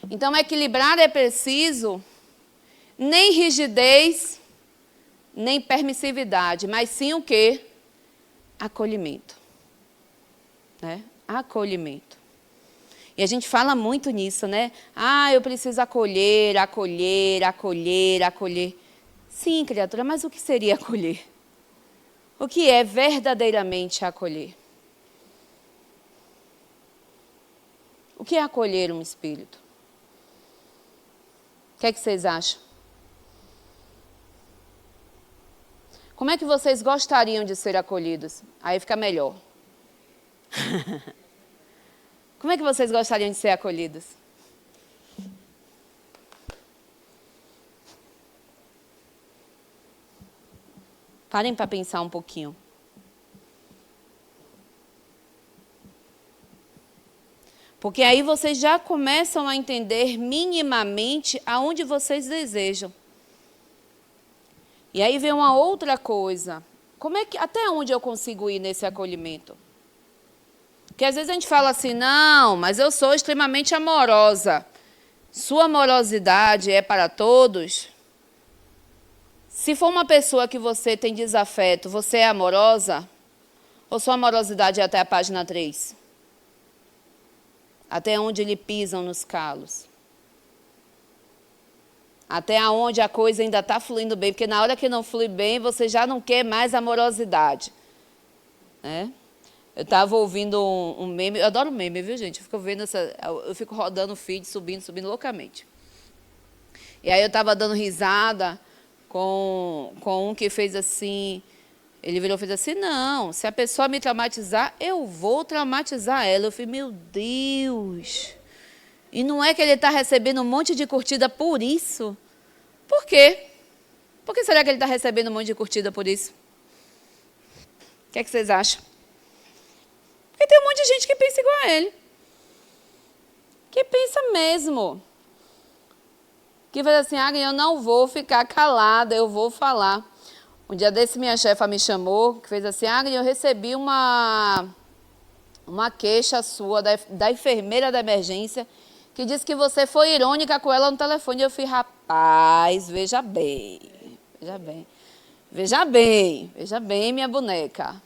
Então, equilibrar é preciso nem rigidez, nem permissividade, mas sim o quê? Acolhimento. Né? Acolhimento. E a gente fala muito nisso, né? Ah, eu preciso acolher, acolher, acolher, acolher. Sim, criatura, mas o que seria acolher? O que é verdadeiramente acolher? O que é acolher um espírito? O que é que vocês acham? Como é que vocês gostariam de ser acolhidos? Aí fica melhor. Como é que vocês gostariam de ser acolhidos? Parem para pensar um pouquinho. Porque aí vocês já começam a entender minimamente aonde vocês desejam. E aí vem uma outra coisa. Até onde eu consigo ir nesse acolhimento? Porque às vezes a gente fala assim, não, mas eu sou extremamente amorosa. Sua amorosidade é para todos? Se for uma pessoa que você tem desafeto, você é amorosa? Ou sua amorosidade é até a página 3? Até onde lhe pisam nos calos? Até onde a coisa ainda está fluindo bem? Porque na hora que não flui bem, você já não quer mais amorosidade. Né? Eu estava ouvindo um meme, eu adoro meme, viu, gente? Eu fico rodando o feed, subindo loucamente. E aí eu estava dando risada com um que fez assim, ele virou e fez assim, não, se a pessoa me traumatizar, eu vou traumatizar ela. Eu falei, meu Deus, e não é que ele está recebendo um monte de curtida por isso? Por quê? Por que será que ele está recebendo um monte de curtida por isso? O que é que vocês acham? Porque tem um monte de gente que pensa igual a ele. Que pensa mesmo. Que faz assim, eu não vou ficar calada, eu vou falar. Um dia desse minha chefa me chamou, que fez assim, eu recebi uma queixa sua da enfermeira da emergência, que disse que você foi irônica com ela no telefone. E eu fui, rapaz, veja bem, minha boneca.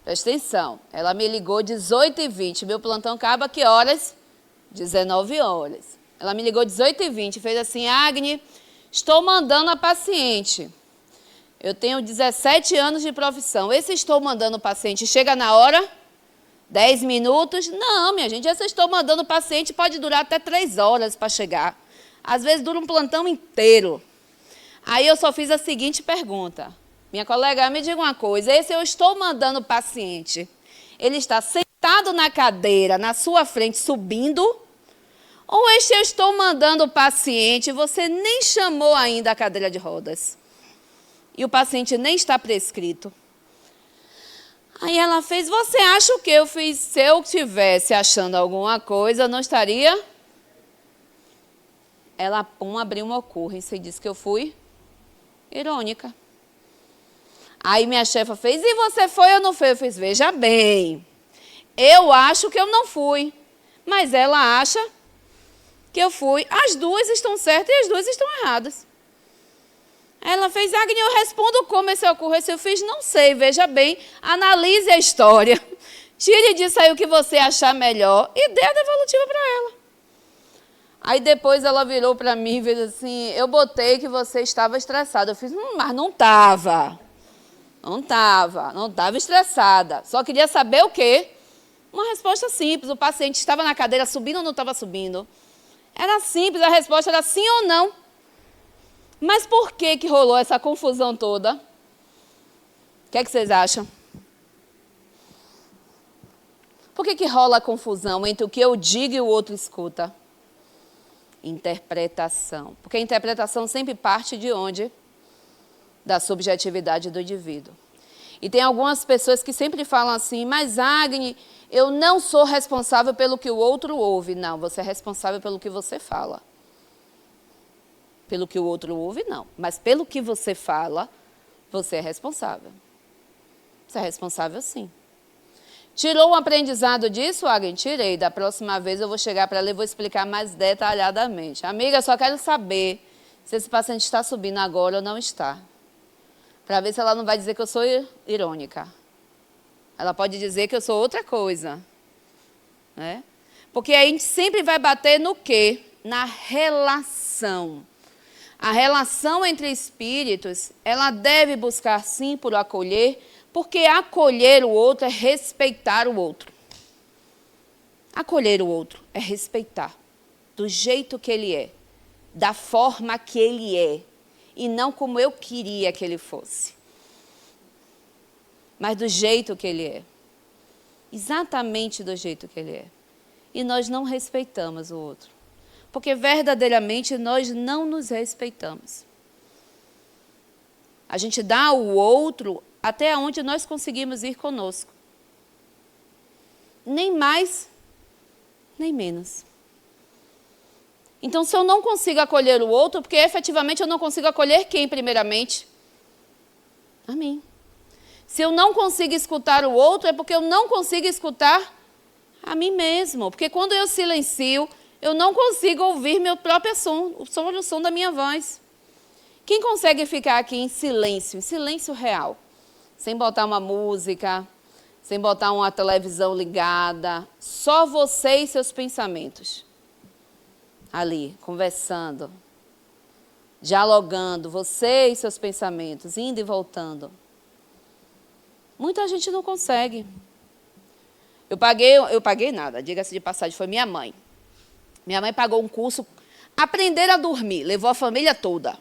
Presta atenção, ela me ligou 18h20, meu plantão acaba que horas? 19 horas. Ela me ligou 18h20, fez assim, Agni, estou mandando a paciente. Eu tenho 17 anos de profissão. Esse estou mandando o paciente chega na hora? 10 minutos? Não, minha gente, esse estou mandando o paciente pode durar até 3 horas para chegar. Às vezes dura um plantão inteiro. Aí eu só fiz a seguinte pergunta. Minha colega, me diga uma coisa, esse eu estou mandando o paciente, ele está sentado na cadeira, na sua frente, subindo? Ou este eu estou mandando o paciente, você nem chamou ainda a cadeira de rodas? E o paciente nem está prescrito. Aí ela fez, você acha o que eu fiz? Se eu estivesse achando alguma coisa, eu não estaria? Ela, abriu uma ocorrência e disse que eu fui irônica. Aí minha chefa fez, e você foi ou não foi? Eu fiz, veja bem, eu acho que eu não fui, mas ela acha que eu fui. As duas estão certas e as duas estão erradas. Ela fez, Agni, eu respondo como esse ocorrência. Eu fiz, não sei, veja bem, analise a história. Tire disso aí o que você achar melhor e dê a devolutiva para ela. Aí depois ela virou para mim e fez assim, eu botei que você estava estressada. Eu fiz, mas não estava. Não estava estressada. Só queria saber o quê? Uma resposta simples. O paciente estava na cadeira subindo ou não estava subindo? Era simples, a resposta era sim ou não. Mas por que rolou essa confusão toda? O que é que vocês acham? Por que rola a confusão entre o que eu digo e o outro escuta? Interpretação. Porque a interpretação sempre parte de onde? Da subjetividade do indivíduo. E tem algumas pessoas que sempre falam assim, mas Agni, eu não sou responsável pelo que o outro ouve. Não, você é responsável pelo que você fala. Pelo que o outro ouve, não. Mas pelo que você fala, você é responsável. Você é responsável, sim. Tirou um aprendizado disso, Agni? Tirei. Da próxima vez eu vou chegar para ela e vou explicar mais detalhadamente. Amiga, só quero saber se esse paciente está subindo agora ou não está. Para ver se ela não vai dizer que eu sou irônica. Ela pode dizer que eu sou outra coisa. Né? Porque a gente sempre vai bater no quê? Na relação. A relação entre espíritos, ela deve buscar sim por acolher, porque acolher o outro é respeitar o outro. Acolher o outro é respeitar do jeito que ele é, da forma que ele é, e não como eu queria que ele fosse, mas do jeito que ele é. Exatamente do jeito que ele é. E nós não respeitamos o outro, porque verdadeiramente nós não nos respeitamos. A gente dá ao outro até onde nós conseguimos ir conosco. Nem mais, nem menos. Então, se eu não consigo acolher o outro, porque efetivamente eu não consigo acolher quem, primeiramente? A mim. Se eu não consigo escutar o outro, é porque eu não consigo escutar a mim mesmo. Porque quando eu silencio, eu não consigo ouvir meu próprio som, o som da minha voz. Quem consegue ficar aqui em silêncio real? Sem botar uma música, sem botar uma televisão ligada, só você e seus pensamentos. Ali, conversando, dialogando, você e seus pensamentos, indo e voltando. Muita gente não consegue. Eu paguei nada, diga-se de passagem, foi minha mãe. Minha mãe pagou um curso, aprender a dormir, levou a família toda.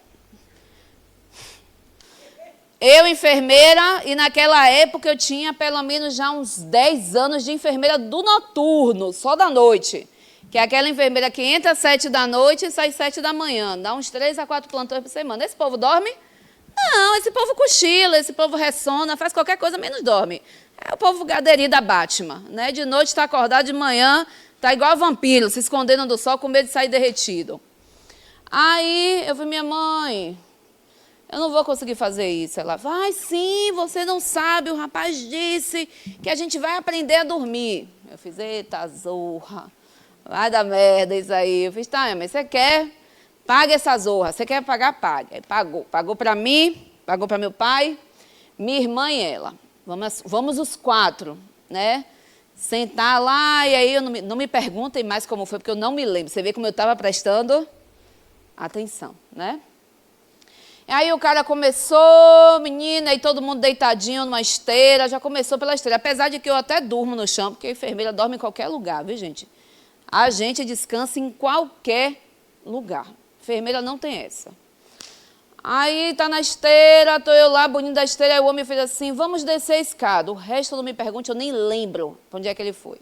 Eu, enfermeira, e naquela época eu tinha pelo menos já uns 10 anos de enfermeira do noturno, só da noite. Que é aquela enfermeira que entra às 7 da noite e sai às 7 da manhã. Dá uns 3 a 4 plantões por semana. Esse povo dorme? Não, esse povo cochila, esse povo ressona, faz qualquer coisa menos dorme. É o povo gaderi da Batman. Né? De noite está acordado, de manhã está igual vampiro, se escondendo do sol com medo de sair derretido. Aí eu falei, minha mãe, eu não vou conseguir fazer isso. Ela, vai sim, você não sabe, o rapaz disse que a gente vai aprender a dormir. Eu fiz, eita zorra. Vai dar merda isso aí. Eu fiz, tá, mas você quer? Paga essa zorra. Você quer pagar? Paga. Aí pagou. Pagou para mim, pagou para meu pai, minha irmã e ela. Vamos os 4, né? Sentar lá, e aí não me perguntem mais como foi, porque eu não me lembro. Você vê como eu estava prestando atenção, né? E aí o cara começou, menina, e todo mundo deitadinho numa esteira, já começou pela esteira. Apesar de que eu até durmo no chão, porque a enfermeira dorme em qualquer lugar, viu, gente? A gente descansa em qualquer lugar. Enfermeira não tem essa. Aí tá na esteira, tô eu lá, bonito da esteira, aí o homem fez assim, vamos descer a escada. O resto não me pergunte, eu nem lembro para onde é que ele foi.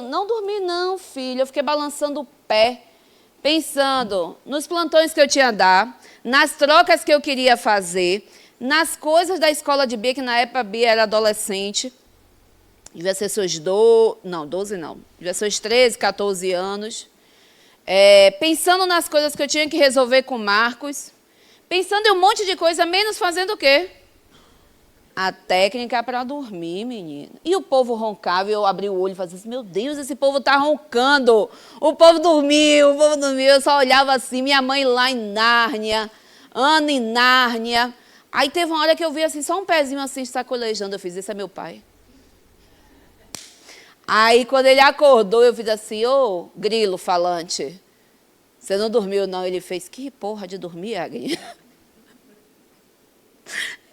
Não dormi não, filho, eu fiquei balançando o pé, pensando nos plantões que eu tinha a dar, nas trocas que eu queria fazer, nas coisas da escola de Bia, que na época a Bia era adolescente, devia ser seus 12 não, devia ser seus 13, 14 anos, pensando nas coisas que eu tinha que resolver com o Marcos, pensando em um monte de coisa, menos fazendo o quê? A técnica para dormir, menina. E o povo roncava, e eu abri o olho e fazia assim, meu Deus, esse povo está roncando. O povo dormiu, eu só olhava assim, minha mãe lá em Nárnia, Ana em Nárnia. Aí teve uma hora que eu vi assim, só um pezinho assim, sacolejando, eu fiz, esse é meu pai. Aí, quando ele acordou, eu fiz assim, ô, grilo falante, você não dormiu, não? Ele fez, que porra de dormir, Agni?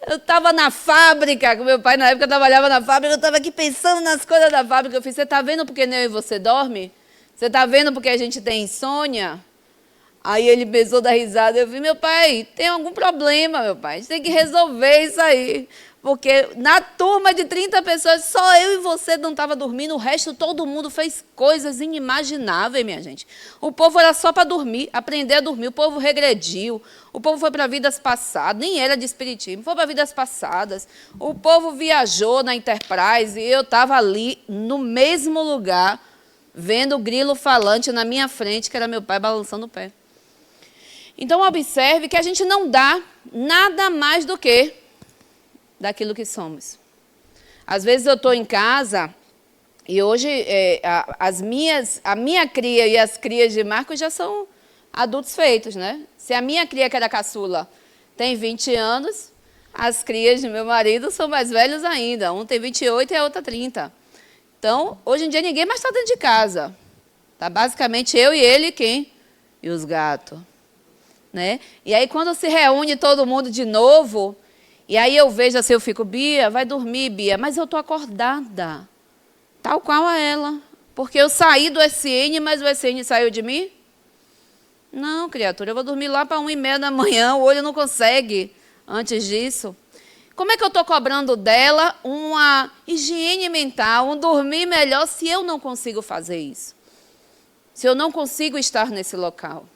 Eu estava na fábrica, com meu pai na época trabalhava na fábrica, eu estava aqui pensando nas coisas da fábrica. Eu fiz, você está vendo porque nem eu e você dorme? Você está vendo porque a gente tem insônia? Aí ele pensou da risada. Eu vi, meu pai, tem algum problema, meu pai. A gente tem que resolver isso aí. Porque na turma de 30 pessoas, só eu e você não estava dormindo. O resto, todo mundo fez coisas inimagináveis, minha gente. O povo era só para dormir, aprender a dormir. O povo regrediu. O povo foi para vidas passadas. Nem era de espiritismo, foi para vidas passadas. O povo viajou na Enterprise e eu estava ali, no mesmo lugar, vendo o grilo falante na minha frente, que era meu pai balançando o pé. Então, observe que a gente não dá nada mais do que daquilo que somos. Às vezes eu estou em casa e hoje a minha cria e as crias de Marcos já são adultos feitos, né? Se a minha cria, que era caçula, tem 20 anos, as crias de meu marido são mais velhos ainda. Um tem 28 e a outra 30. Então, hoje em dia, ninguém mais está dentro de casa. Está basicamente eu e ele, quem? E os gatos. Né? E aí, quando se reúne todo mundo de novo, e aí eu vejo assim, eu fico, Bia, vai dormir, Bia. Mas eu estou acordada, tal qual a ela. Porque eu saí do SN, mas o SN saiu de mim? Não, criatura, eu vou dormir lá para 1h30 da manhã, o olho não consegue antes disso. Como é que eu estou cobrando dela uma higiene mental, um dormir melhor, se eu não consigo fazer isso? Se eu não consigo estar nesse local?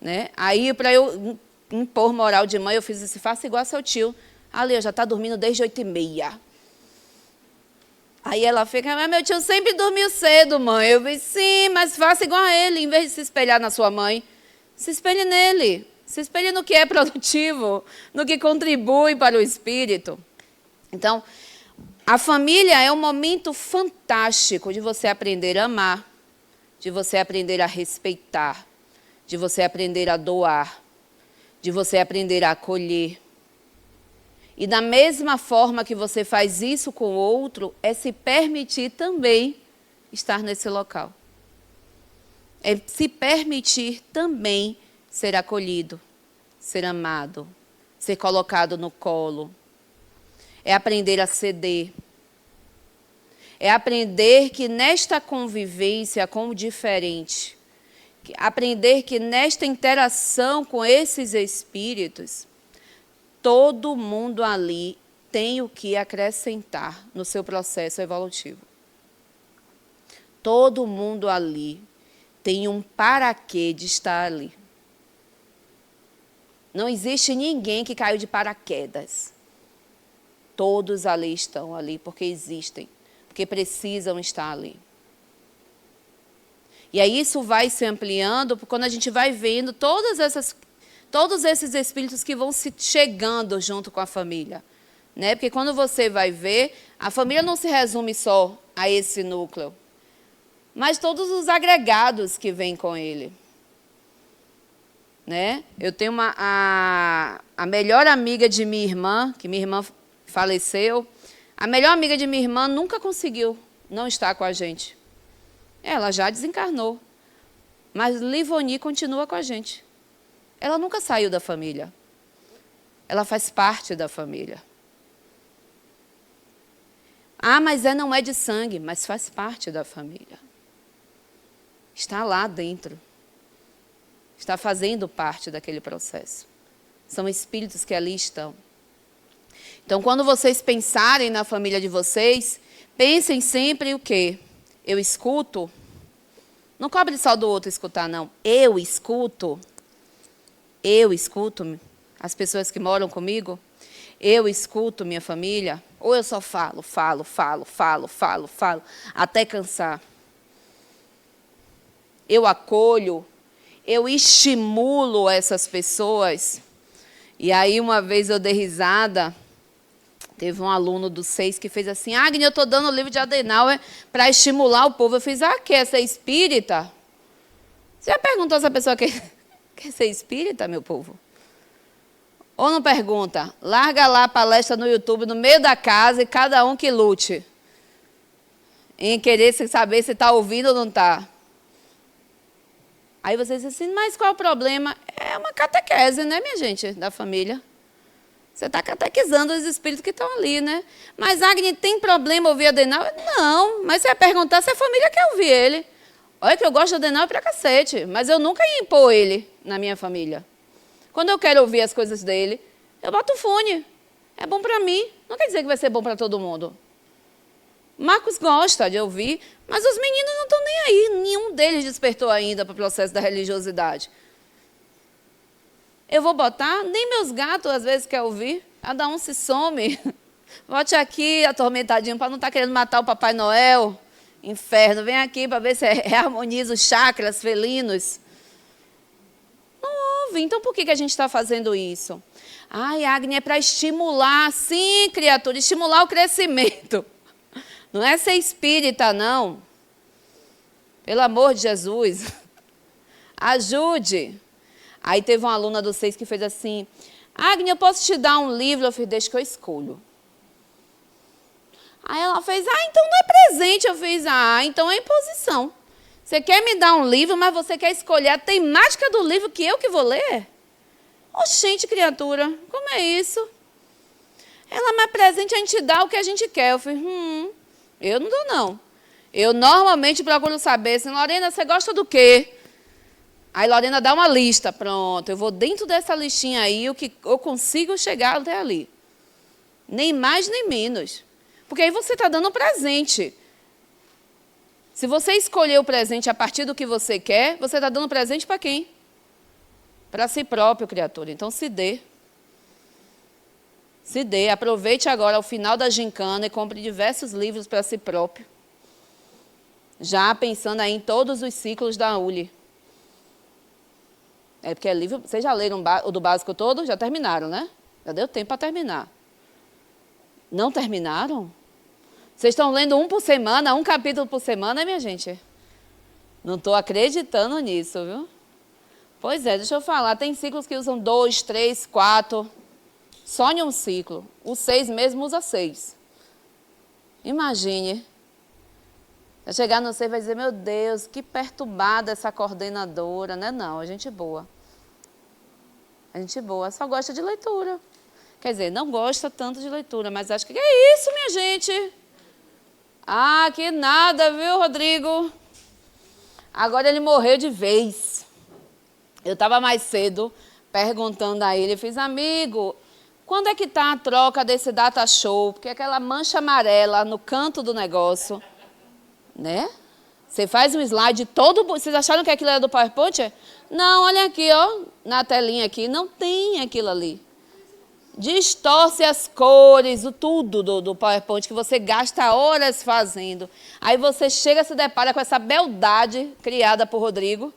Né? Aí, para eu impor moral de mãe, eu fiz isso, faça igual a seu tio. Ali, eu já está dormindo desde 8h30. Aí ela fica, mas meu tio sempre dormiu cedo, mãe. Eu disse, sim, mas faça igual a ele. Em vez de se espelhar na sua mãe, se espelhe nele. Se espelhe no que é produtivo, no que contribui para o espírito. Então, a família é um momento fantástico de você aprender a amar, de você aprender a respeitar, de você aprender a doar, de você aprender a acolher. E da mesma forma que você faz isso com o outro, é se permitir também estar nesse local. É se permitir também ser acolhido, ser amado, ser colocado no colo. É aprender a ceder. É aprender que nesta convivência com o diferente, aprender que nesta interação com esses espíritos, todo mundo ali tem o que acrescentar no seu processo evolutivo. Todo mundo ali tem um para quê de estar ali. Não existe ninguém que caiu de paraquedas. Todos ali estão ali porque existem, porque precisam estar ali. E aí isso vai se ampliando quando a gente vai vendo todos esses espíritos que vão se chegando junto com a família. Né? Porque quando você vai ver, a família não se resume só a esse núcleo, mas todos os agregados que vêm com ele. Né? Eu tenho a melhor amiga de minha irmã, que minha irmã faleceu. A melhor amiga de minha irmã nunca conseguiu não estar com a gente. Ela já desencarnou, mas Livoni continua com a gente. Ela nunca saiu da família. Ela faz parte da família. Ah, mas não é de sangue, mas faz parte da família. Está lá dentro. Está fazendo parte daquele processo. São espíritos que ali estão. Então, quando vocês pensarem na família de vocês, pensem sempre o quê? Eu escuto. Não cobre só do outro escutar, não. Eu escuto as pessoas que moram comigo. Eu escuto minha família. Ou eu só falo, até cansar. Eu acolho, eu estimulo essas pessoas. E aí, uma vez eu dei risada. Teve um aluno do 6 que fez assim, Agnes, eu estou dando o livro de Adenauer para estimular o povo. Eu fiz, quer ser espírita? Você já perguntou se a pessoa quer ser espírita, meu povo? Ou não pergunta? Larga lá a palestra no YouTube, no meio da casa, e cada um que lute. Em querer saber se está ouvindo ou não está. Aí você diz assim, mas qual é o problema? É uma catequese, né, minha gente, da família. Você está catequizando os espíritos que estão ali, né? Mas, Agnes, tem problema ouvir Adenauer? Não, mas você vai perguntar se a família quer ouvir ele. Olha que eu gosto de Adenauer pra cacete, mas eu nunca ia impor ele na minha família. Quando eu quero ouvir as coisas dele, eu boto o fone. É bom para mim. Não quer dizer que vai ser bom para todo mundo. Marcos gosta de ouvir, mas os meninos não estão nem aí. Nenhum deles despertou ainda para o processo da religiosidade. Eu vou botar, nem meus gatos às vezes querem ouvir. Cada um se some. Bote aqui, atormentadinho, para não estar querendo matar o Papai Noel. Inferno, vem aqui para ver se reharmoniza os chakras felinos. Não ouve. Então, por que a gente está fazendo isso? Ai, Agnes, é para estimular, sim, criatura, estimular o crescimento. Não é ser espírita, não. Pelo amor de Jesus. Ajude. Aí teve uma aluna do 6 que fez assim, Agnes, eu posso te dar um livro? Eu fiz, deixa que eu escolho. Aí ela fez, então não é presente. Eu fiz, então é imposição. Você quer me dar um livro, mas você quer escolher a temática do livro que eu que vou ler? Oxente, criatura, como é isso? Ela, mas presente a gente dá o que a gente quer. Eu fiz, eu não dou, não. Eu normalmente procuro saber, assim, Lorena, você gosta do quê? Aí Lorena dá uma lista, pronto, eu vou dentro dessa listinha aí, o que eu consigo chegar até ali. Nem mais, nem menos. Porque aí você está dando um presente. Se você escolher o presente a partir do que você quer, você está dando presente para quem? Para si próprio, criatura. Então, se dê. Se dê. Aproveite agora, ao final da gincana, e compre diversos livros para si próprio. Já pensando aí em todos os ciclos da ULI. É porque é livro... Vocês já leram o do básico todo? Já terminaram, né? Já deu tempo para terminar. Não terminaram? Vocês estão lendo um por semana, um capítulo por semana, minha gente? Não estou acreditando nisso, viu? Pois é, deixa eu falar. Tem ciclos que usam 2, 3, 4. Só em um ciclo. O 6 mesmo usa 6. Imagine. Vai chegar no 6 e vai dizer, meu Deus, que perturbada essa coordenadora. Né? Não, a gente é boa. A gente é boa, só gosta de leitura. Quer dizer, não gosta tanto de leitura, mas acho que é isso, minha gente. Que nada, viu, Rodrigo? Agora ele morreu de vez. Eu estava mais cedo perguntando a ele, fiz, amigo, quando é que está a troca desse data show? Porque aquela mancha amarela no canto do negócio, né? Você faz um slide todo... Vocês acharam que aquilo era do PowerPoint? Não, olha aqui, ó, na telinha aqui, não tem aquilo ali. Distorce as cores, o tudo do PowerPoint, que você gasta horas fazendo. Aí você chega e se depara com essa beldade criada por Rodrigo.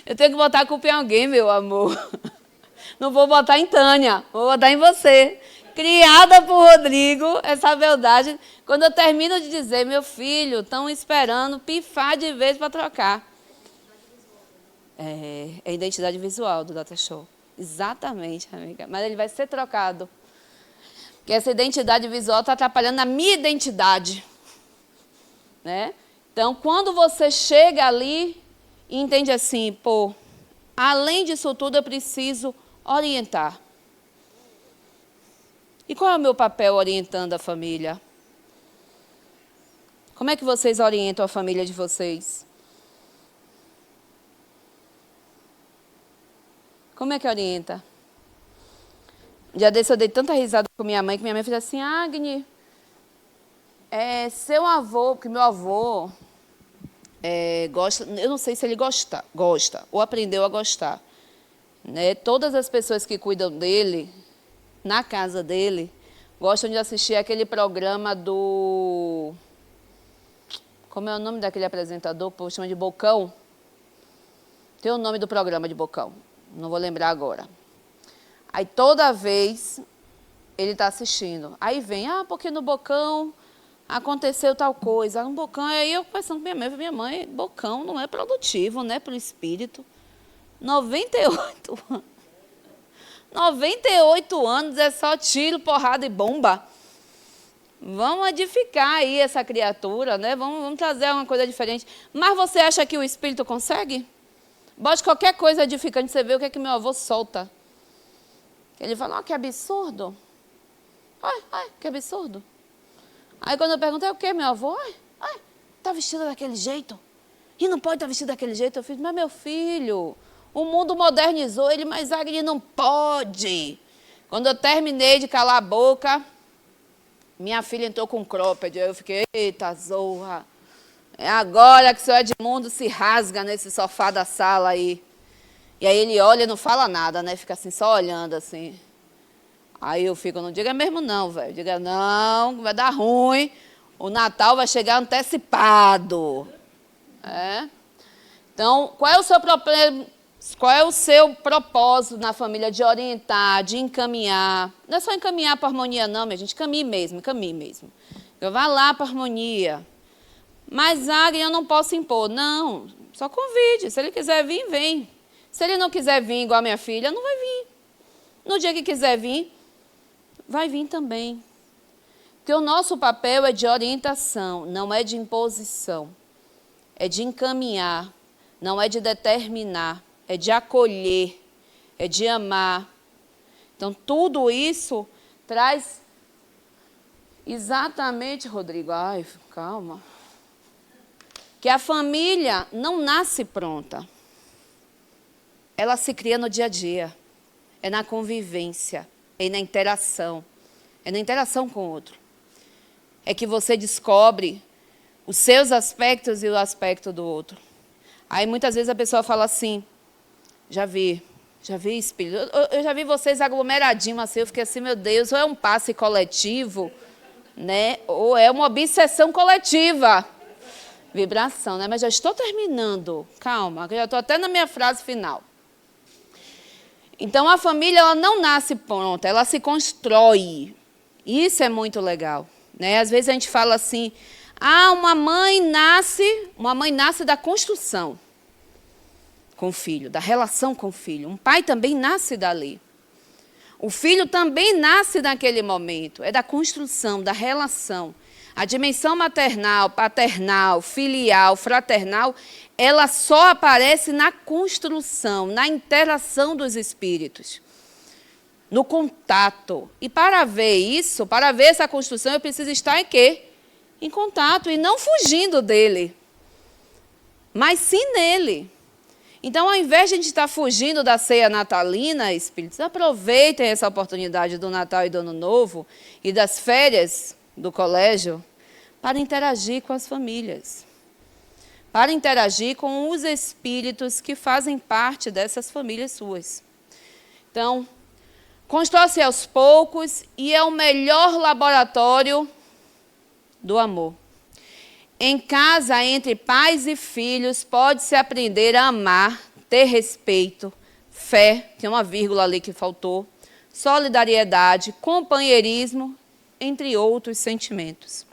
Eu tenho que botar a culpa em alguém, meu amor. Não vou botar em Tânia, vou botar em você. Criada por Rodrigo, essa beldade. Quando eu termino de dizer, meu filho, estão esperando pifar de vez para trocar. É a identidade visual do Data Show. Exatamente, amiga. Mas ele vai ser trocado. Porque essa identidade visual está atrapalhando a minha identidade. Né? Então, quando você chega ali e entende assim, pô, além disso tudo, eu preciso orientar. E qual é o meu papel orientando a família? Como é que vocês orientam a família de vocês? Como é que orienta? Um dia desse eu dei tanta risada com minha mãe, que minha mãe fez assim, Agnes, seu avô, porque meu avô gosta, eu não sei se ele gosta, ou aprendeu a gostar. Né? Todas as pessoas que cuidam dele, na casa dele, gostam de assistir aquele programa do... Como é o nome daquele apresentador? Pô, chama de Bocão. Tem o nome do programa de Bocão. Não vou lembrar agora. Aí toda vez ele está assistindo. Aí vem, porque no Bocão aconteceu tal coisa. No Bocão, aí eu pensando com minha mãe, Bocão não é produtivo, né, para o espírito. 98 anos. 98 anos é só tiro, porrada e bomba. Vamos edificar aí essa criatura, né? Vamos trazer uma coisa diferente. Mas você acha que o espírito consegue? Bote qualquer coisa edificante, você vê o que é que meu avô solta. Ele fala, que absurdo. Ai, que absurdo. Aí quando eu perguntei, o quê, meu avô? Tá vestida daquele jeito? E não pode estar vestido daquele jeito? Eu fiz, mas meu filho, o mundo modernizou ele, mas Agni não pode. Quando eu terminei de calar a boca, minha filha entrou com cropped. Aí eu fiquei, eita zorra. É agora que o seu Edmundo se rasga nesse sofá da sala aí. E aí ele olha e não fala nada, né? Fica assim, só olhando assim. Aí eu fico, não diga mesmo não, velho. Diga não, vai dar ruim. O Natal vai chegar antecipado. Então, qual é o seu propósito na família? De orientar, de encaminhar. Não é só encaminhar para a harmonia, não, minha gente. Caminhe mesmo. Eu vá lá para a harmonia. Mas, Agni, eu não posso impor. Não, só convide. Se ele quiser vir, vem. Se ele não quiser vir igual a minha filha, não vai vir. No dia que quiser vir, vai vir também. Porque o nosso papel é de orientação, não é de imposição. É de encaminhar, não é de determinar, é de acolher, é de amar. Então, tudo isso traz exatamente, Rodrigo, calma, que a família não nasce pronta. Ela se cria no dia a dia, é na convivência, é na interação com o outro. É que você descobre os seus aspectos e o aspecto do outro. Aí, muitas vezes, a pessoa fala assim, já vi, espírito. Eu já vi vocês aglomeradinhos assim, eu fiquei assim, meu Deus, ou é um passe coletivo, né? Ou é uma obsessão coletiva. Vibração, né? Mas já estou terminando. Calma, já estou até na minha frase final. Então, a família ela não nasce pronta, ela se constrói. Isso é muito legal. Né? Às vezes a gente fala assim, uma mãe nasce da construção com o filho, da relação com o filho. Um pai também nasce dali. O filho também nasce naquele momento, é da construção, da relação. A dimensão maternal, paternal, filial, fraternal, ela só aparece na construção, na interação dos espíritos. No contato. E para ver isso, para ver essa construção, eu preciso estar em quê? Em contato e não fugindo dele, mas sim nele. Então, ao invés de a gente estar fugindo da ceia natalina, espíritos, aproveitem essa oportunidade do Natal e do Ano Novo e das férias do colégio para interagir com as famílias, para interagir com os espíritos que fazem parte dessas famílias suas. Então, constrói-se aos poucos e é o melhor laboratório do amor. Em casa, entre pais e filhos, pode-se aprender a amar, ter respeito, fé, tem uma vírgula ali que faltou, solidariedade, companheirismo, entre outros sentimentos.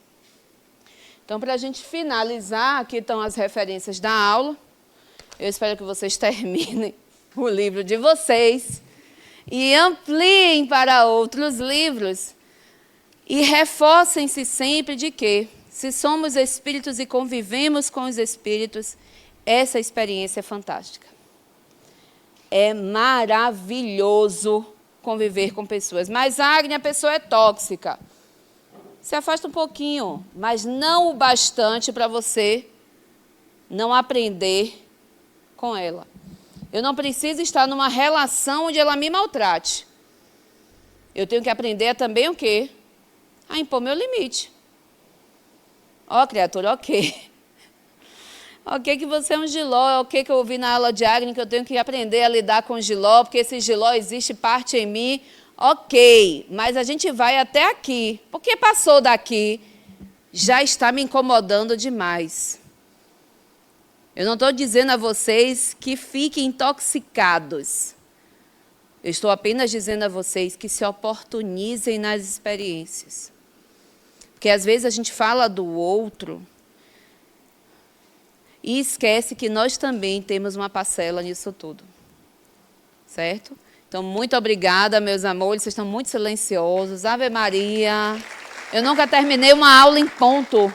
Então, para a gente finalizar, aqui estão as referências da aula. Eu espero que vocês terminem o livro de vocês e ampliem para outros livros e reforcem-se sempre de que, se somos espíritos e convivemos com os espíritos, essa experiência é fantástica. É maravilhoso conviver com pessoas. Mas, Agni, a pessoa é tóxica. Se afasta um pouquinho, mas não o bastante para você não aprender com ela. Eu não preciso estar numa relação onde ela me maltrate. Eu tenho que aprender também o quê? A impor meu limite. Criatura, ok. Ok que você é um giló, ok que eu ouvi na aula de Agni que eu tenho que aprender a lidar com giló, porque esse giló existe parte em mim. Ok, mas a gente vai até aqui. Porque passou daqui, já está me incomodando demais. Eu não estou dizendo a vocês que fiquem intoxicados. Eu estou apenas dizendo a vocês que se oportunizem nas experiências. Porque às vezes a gente fala do outro e esquece que nós também temos uma parcela nisso tudo. Certo? Então, muito obrigada, meus amores. Vocês estão muito silenciosos. Ave Maria. Eu nunca terminei uma aula em ponto.